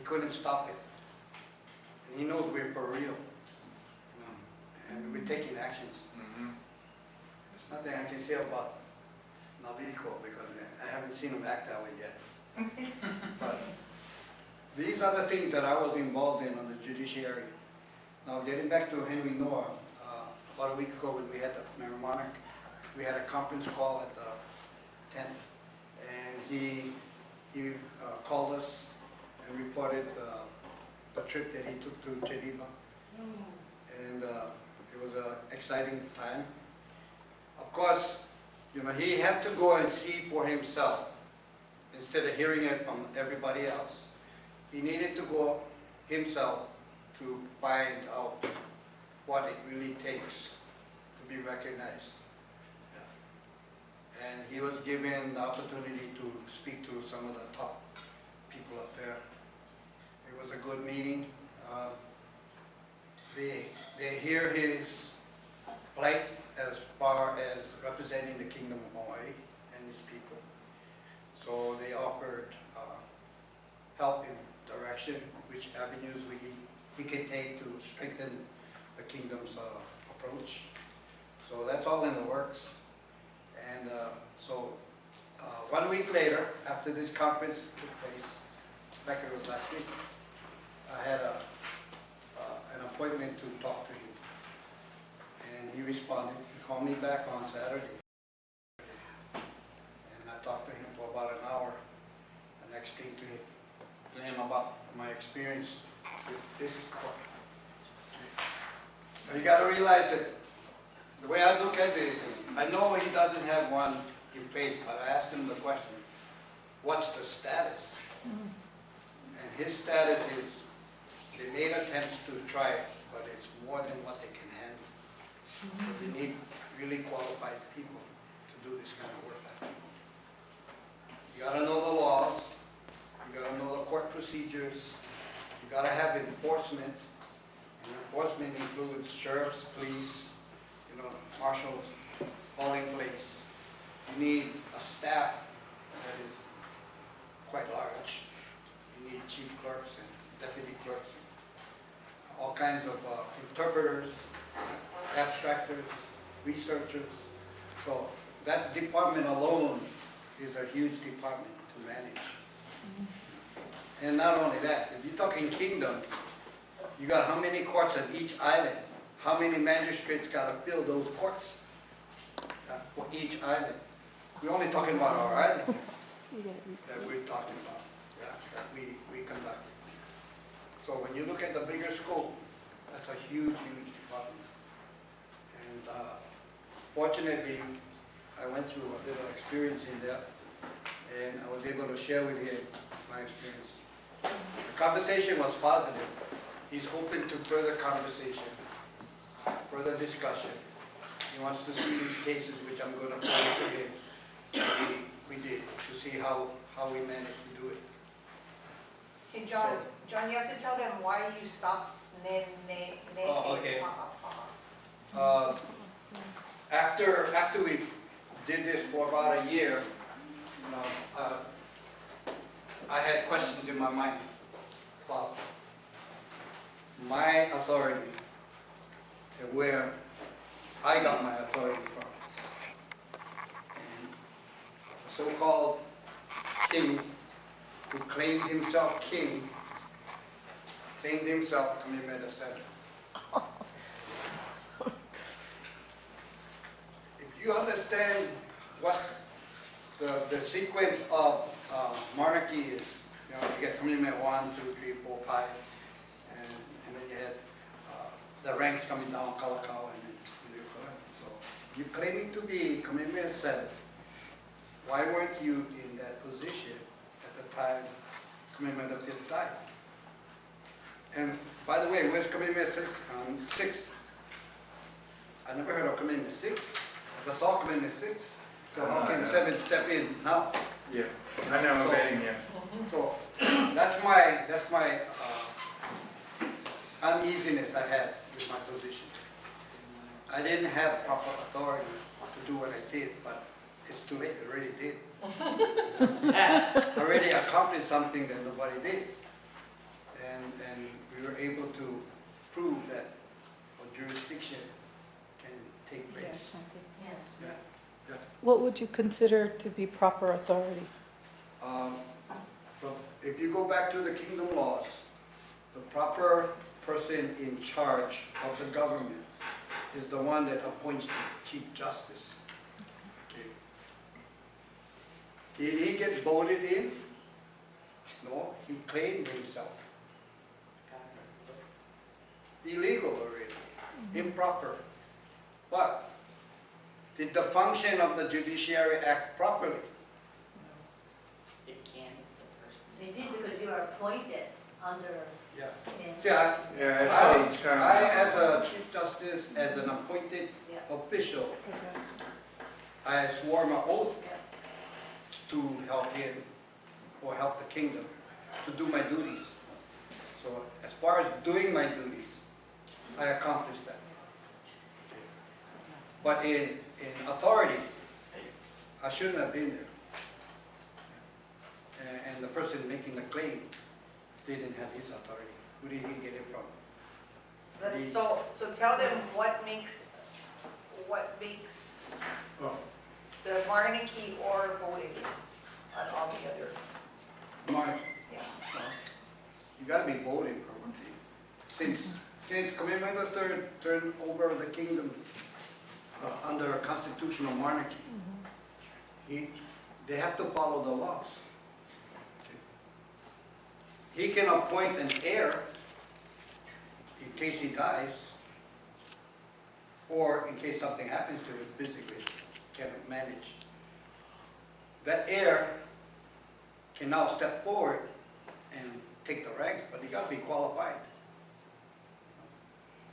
couldn't stop it. And he knows we're for real. And we're taking actions. There's nothing I can say about Nalico because I haven't seen him act that way yet. But these are the things that I was involved in on the judiciary. Now getting back to Henry Noah, about a week ago when we had the Mayor Monarch, we had a conference call at the tent, and he called us and reported the trip that he took to Geneva. And It was an exciting time. Of course, you know, he had to go and see for himself instead of hearing it from everybody else. He needed to go himself to find out what it really takes to be recognized. Yeah. And he was given the opportunity to speak to some of the top people up there. It was a good meeting. They hear his plight as far as representing the Kingdom of Hawaii and his people. So they offered help in direction, which avenues we can take to strengthen the kingdom's approach. So that's all in the works. And so 1 week later, after this conference took place, like it was last week, I had an appointment to talk to him. And he responded. He called me back on Saturday. And I talked to him for about an hour. And I explained to him about my experience with this court. But you got to realize that the way I look at this is, I know he doesn't have one in place, but I asked him the question, what's the status? And his status is, they made attempts to try it, but it's more than what they can handle. So they need really qualified people to do this kind of work. You got to know the laws, you got to know the court procedures, you got to have enforcement. And enforcement includes sheriffs, police, you know, marshals, all in place. You need a staff that is quite large. You need chief clerks and deputy clerks, and all kinds of interpreters, abstractors, researchers. So that department alone is a huge department to manage. And not only that, if you're talking kingdom, you got how many courts on each island? How many magistrates got to fill those courts for each island? We're only talking about our island that we're talking about, that we conducted. So when you look at the bigger scope, that's a huge, huge department. And fortunately, I went through a little experience in that, and I was able to share with him my experience. The conversation was positive. He's open to further conversation, further discussion. He wants to see these cases, which I'm going to play to him. We did, to see how we managed to do it. Hey, John, John, you have to tell them why you stopped. Oh, okay. After we did this for about a year, you know, I had questions in my mind about my authority and where I got my authority from. And the so-called king, who claimed himself king, claimed himself Kamimeda VII. If you understand what the sequence of monarchy is, you know, you get Kamimeda 1, 2, 3, 4, 5, and then you had the ranks coming down, Kalakau, and then so you're claiming to be Kamimeda VII. Why weren't you in that position at the time Kamimeda V died? And by the way, where's Kamimeda 6? I never heard of Kamimeda 6. I saw Kamimeda 6. So how can 7 step in now? Yeah, I never met him yet. So that's my uneasiness I had with my position. I didn't have proper authority to do what I did, but it's too late. I already did. I already accomplished something that nobody did, and we were able to prove that a jurisdiction can take place. Yes. Yeah. Yeah. What would you consider to be proper authority? So if you go back to the kingdom laws, the proper person in charge of the government is the one that appoints the Chief Justice. Okay. Did he get voted in? No, he claimed himself. Illegal already. improper. But did the function of the judiciary act properly? It can, the person. They did because you are appointed under. Yeah. in- See, Yeah, so it's kind I, of. as a chief justice, as an appointed Yeah. official, I swore my oath Yeah. to help him or help the kingdom, to do my duties. So as far as doing my duties, I accomplished that. But in authority, I shouldn't have been there. And the person making the claim didn't have his authority. Who did he get it from? So tell them what makes Oh. the Marniki or voting on all the other, Mark, yeah. you gotta be voting properly. Since Commander III turned over the kingdom under a constitutional monarchy, they have to follow the laws. He can appoint an heir in case he dies, or in case something happens to him physically, cannot manage. That heir can now step forward and take the ranks, but he gotta be qualified.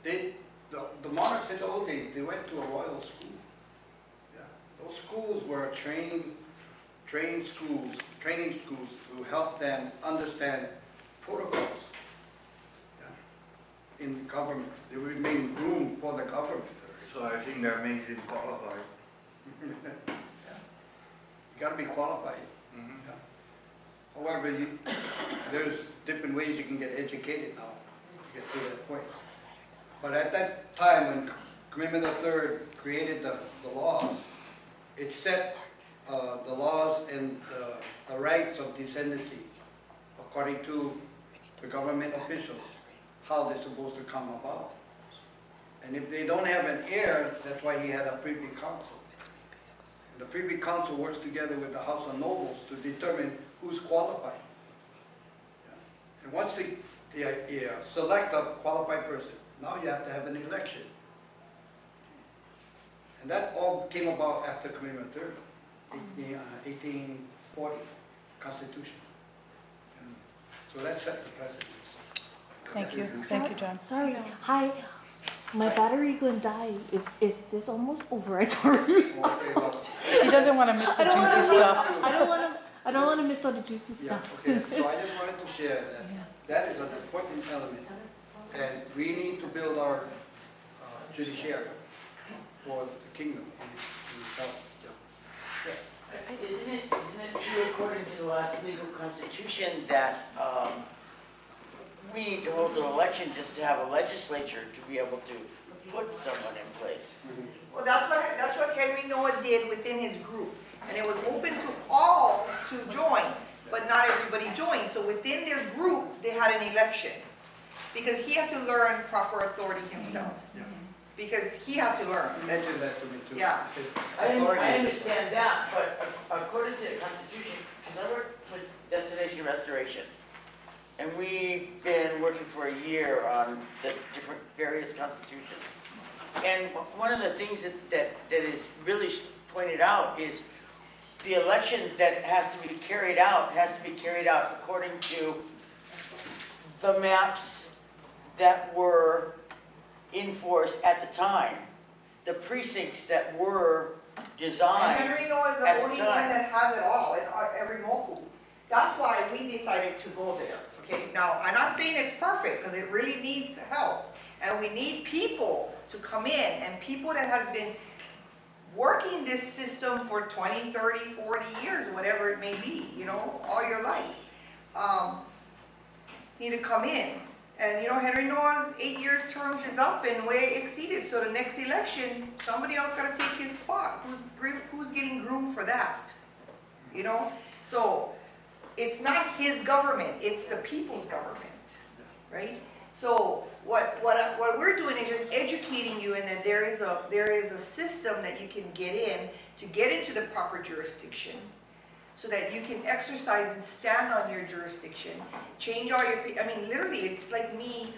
The monarchs in the old days, they went to a royal school. Yeah. Those schools were training schools to help them understand protocols. Yeah. In government, they remain groomed for the government. So I think that made him qualified. Yeah. You gotta be qualified. Mhm. Yeah. However, there's different ways you can get educated now to get to that point. But at that time, when Commander III created the laws, it set the laws and the rights of descendancy according to the government officials, how they're supposed to come about. And if they don't have an heir, that's why he had a privy council. And the privy council works together with the House of Nobles to determine who's qualified. Yeah. And once they select a qualified person, now you have to have an election. And that all came about after Commander III, 1840 Constitution. And so that set the precedence. Thank you, John. Sorry, hi. My battery gonna die. Is this almost over? Sorry. Okay, well, He doesn't want to miss the I don't wanna juicy miss. stuff. I don't wanna miss all the juicy yeah, stuff. okay. So I just wanted to share that that is an important element. And we need to build our judiciary for the kingdom in itself. Yeah. Isn't it true according to the last legal constitution that we need to hold an election just to have a legislature to be able to put someone in place? Well, that's what Henry Noah did within his group. And it was open to all to join, but not everybody joined. So within their group, they had an election. Because he had to learn proper authority himself. Yeah. Because he had to learn. You mentioned that to me too. Yeah. Said I authority. understand that, but according to the Constitution, because I work with Destination Restoration, and we've been working for a year on the different various constitutions. And one of the things that is really pointed out is the election that has to be carried out according to the maps that were in force at the time, the precincts that were designed. And Henry Noah is at the the only time. one that has it all in every moku. That's why we decided to go there. Okay, now I'm not saying it's perfect because it really needs help. And we need people to come in and people that has been working this system for 20, 30, 40 years, whatever it may be, you know, all your life, need to come in. And you know, Henry Noah's 8 years terms is up and way exceeded. So the next election, somebody else got to take his spot. Who's getting groomed for that? You know, so it's not his government; it's the people's government, right? So what we're doing is just educating you, and that there is a system that you can get in to get into the proper jurisdiction, so that you can exercise and stand on your jurisdiction, change all your, I mean, literally, it's like me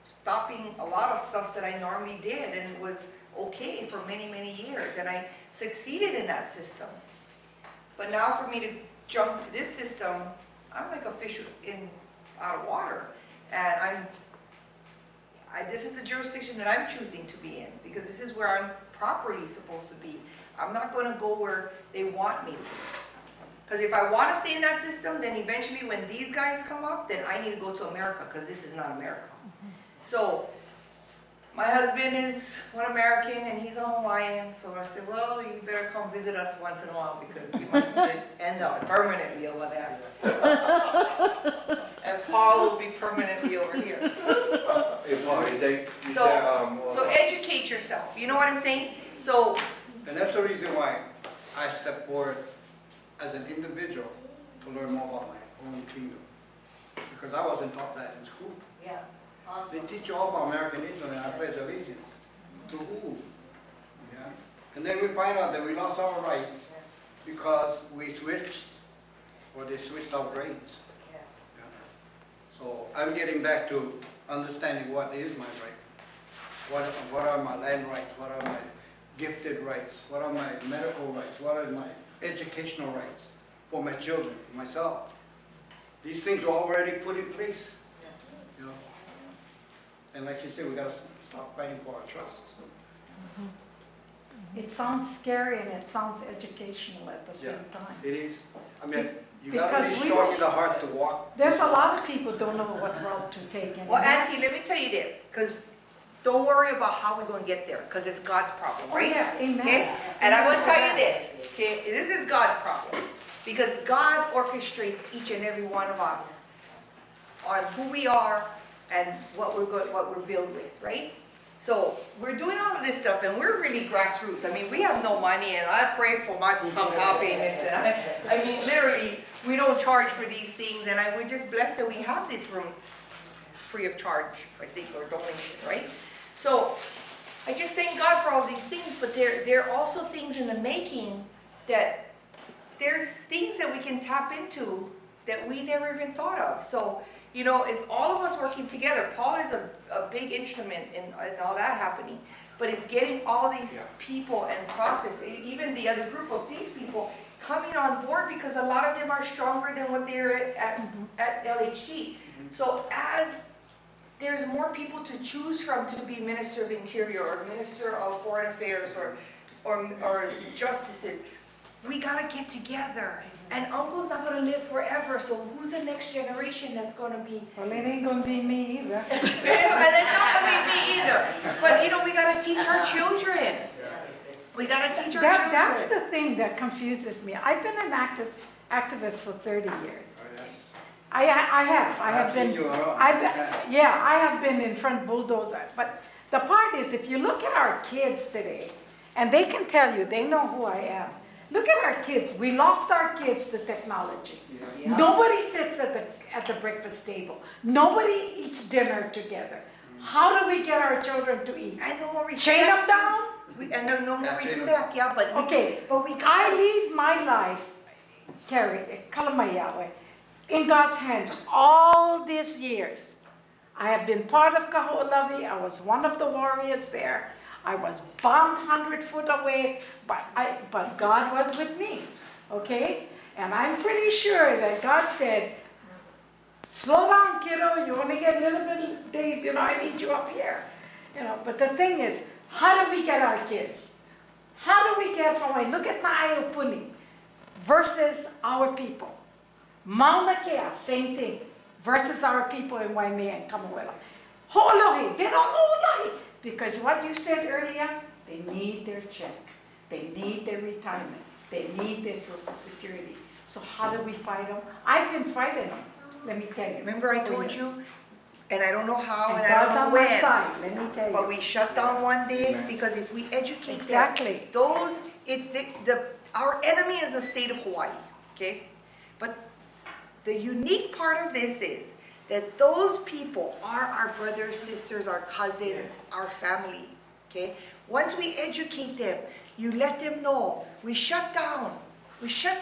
stopping a lot of stuff that I normally did, and it was okay for many, many years, and I succeeded in that system. But now for me to jump to this system, I'm like a fish out of water, and this is the jurisdiction that I'm choosing to be in, because this is where I'm properly supposed to be. I'm not going to go where they want me to be. Because if I want to stay in that system, then eventually when these guys come up, then I need to go to America, because this is not America. So my husband is one American and he's a Hawaiian, so I said, well, you better come visit us once in a while, because you might just end up permanently over there. And Paul will be permanently over here. So educate yourself, you know what I'm saying? So, And that's the reason why I stepped forward as an individual to learn more about my own kingdom. Because I wasn't taught that in school. Yeah. They teach you all about American Indian and I pledge allegiance. To who? Yeah. And then we find out that we lost our rights because we switched, or they switched our brains. Yeah. Yeah. So I'm getting back to understanding what is my right. What are my land rights? What are my gifted rights? What are my medical rights? What are my educational rights for my children, for myself? These things were already put in place. You know? And like you said, we got to stop fighting for our trust. It sounds scary and it sounds educational at the same time. It is. I mean, you got to be Because strong in the heart to walk. There's a lot of people don't know what route to take anymore. well, Auntie, let me tell you this, because don't worry about how we're going to get there, because it's God's problem, Oh, right? yeah, amen. Okay? And I want to tell you this, okay? This is God's problem, because God orchestrates each and every one of us on who we are and what we're built with, right? So we're doing all of this stuff, and we're really grassroots. I mean, we have no money, and I pray for my Ko payments. And I mean, literally, we don't charge for these things, and we're just blessed that we have this room free of charge, I think, or donation, right? So I just thank God for all these things, but there are also things in the making that there's things that we can tap into that we never even thought of. So, you know, it's all of us working together. Paul is a big instrument in all that happening, but it's getting all these people and process, even the other group of these people coming on board, because a lot of them are stronger than what they're at LHG. So as there's more people to choose from to be Minister of Interior or Minister of Foreign Affairs or justices, we gotta get together. And Uncle's not gonna live forever, so who's the next generation that's gonna be? Well, it ain't gonna be me either. And it's not gonna be me either. But you know, we gotta teach our children. We gotta teach our children. That's the thing that confuses me. I've been an activist for 30 years. I have been. I have been in front bulldozer. But the part is, if you look at our kids today, and they can tell you, they know who I am. Look at our kids. We lost our kids to technology. Yeah. Nobody sits at the breakfast table. Nobody eats dinner together. How do we get our children to eat? And no more respect. Chain them down? And no more respect, yeah, but I leave my life, Karey, Kalamaya, in God's hands all these years. I have been part of Kahaulelio. I was one of the warriors there. I was bombed 100 foot away, but God was with me, okay? And I'm pretty sure that God said, slow down, kiddo, you only get a little bit of days, you know, I need you up here. You know, but the thing is, how do we get our kids? How do we get Hawaii? Look at Na'ayopuni versus our people. Mauna Kea, same thing, versus our people in Waimea and Kamuela. Ho'olohi, they don't know Ho'olohi. Because what you said earlier, they need their check. They need their retirement. They need their Social Security. So how do we fight them? I've been fighting them, let me tell you. Remember I told you, and I don't know how, and I God's don't on know my when, side, let me tell you. but we shut down one day, because if we educate Exactly. them, our enemy is the state of Hawaii, okay? But the unique part of this is that those people are our brothers, sisters, our cousins, our family, okay? Once we educate them, you let them know, we shut down. We shut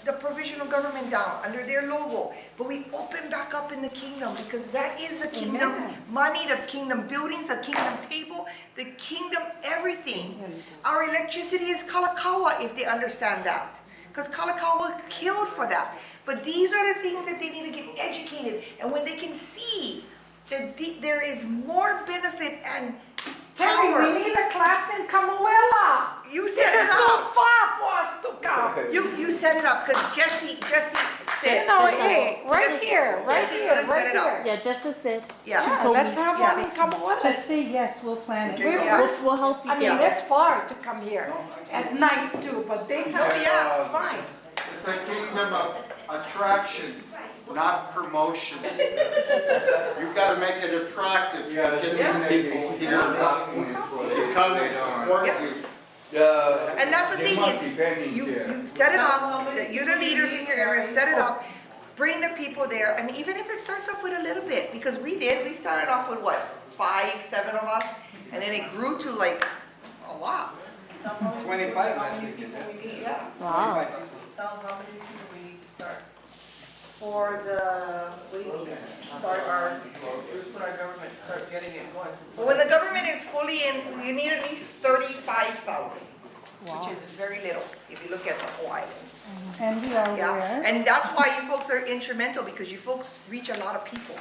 the provisional government down under their logo, but we open back up in the kingdom because that is the kingdom money, the kingdom buildings, the kingdom table, the kingdom everything. Our electricity is kalakaua if they understand that, because kalakaua was killed for that. But these are the things that they need to get educated, and when they can see that there is more benefit and Karey, power. we need a class in Kahaulelio. You This set is it too up. far for us to come. You set it up because Jesse said. No, Just hey, right here, right Jesse's here, gonna set right it up. here. Yeah, just as it. Yeah. She Yeah, told let's me. have one in Kahaulelio. Just say yes, we'll plan it. We'll help you I mean, get it's far to come here at night too, but daytime, yeah. fine. It's a kingdom of attraction, not promotion. You've got to make it attractive to get these people here to come and support you. And that's the thing is, you set it up, you're the leaders in your area, set it up, bring the people there. I mean, even if it starts off with a little bit, because we started off with what, 5, 7 of us, and then it grew to like a lot. 25 last week, is it? Yeah. Wow. Tell them how many people we need to start. For the, what do you mean? Start our, just when our government start getting it going. Well, when the government is fully in, you need at least 35,000, which is very little, if you look at the Hawaiians. And we are Yeah, aware. and that's why you folks are instrumental, because you folks reach a lot of people.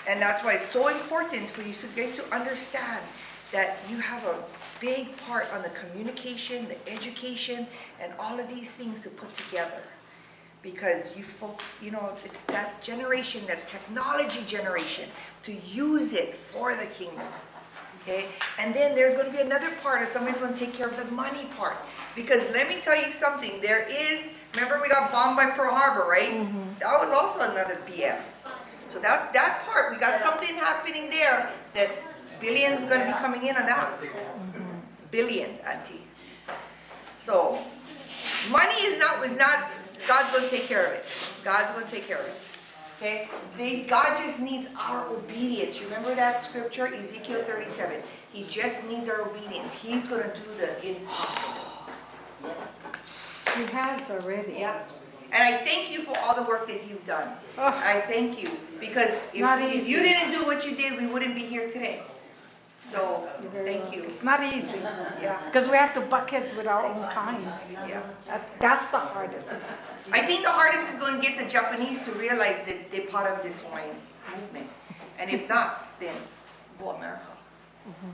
And that's why it's so important for you guys to understand that you have a big part on the communication, the education, and all of these things to put together. Because you folks, you know, it's that generation, that technology generation, to use it for the kingdom. Okay? And then there's going to be another part, of somebody's going to take care of the money part. Because let me tell you something, there is, remember we got bombed by Pearl Harbor, right? That was also another BS. So that part, we got something happening there that billions going to be coming in on that. Billions, Auntie. So, money is not, God's going to take care of it. God's going to take care of it. Okay? God just needs our obedience. You remember that scripture, Ezekiel 37? He just needs our obedience. He's going to do the impossible. He has already. Yeah. And I thank you for all the work that you've done. Oh. I thank you. Because Not if easy. you didn't do what you did, we wouldn't be here today. So, thank you. It's not easy, Yeah. because we have to butt heads with our own kind. Yeah. That's the hardest. I think the hardest is going to get the Japanese to realize that they're part of this Hawaiian movement. And if not, then go America.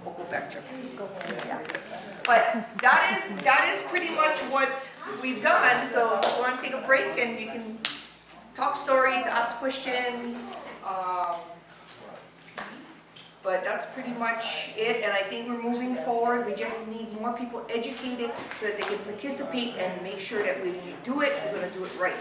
Or go back to Japan. Yeah. But that is pretty much what we've done. So if you want to take a break and you can talk stories, ask questions. But that's pretty much it, and I think we're moving forward. We just need more people educated so that they can participate and make sure that when we do it, we're going to do it right.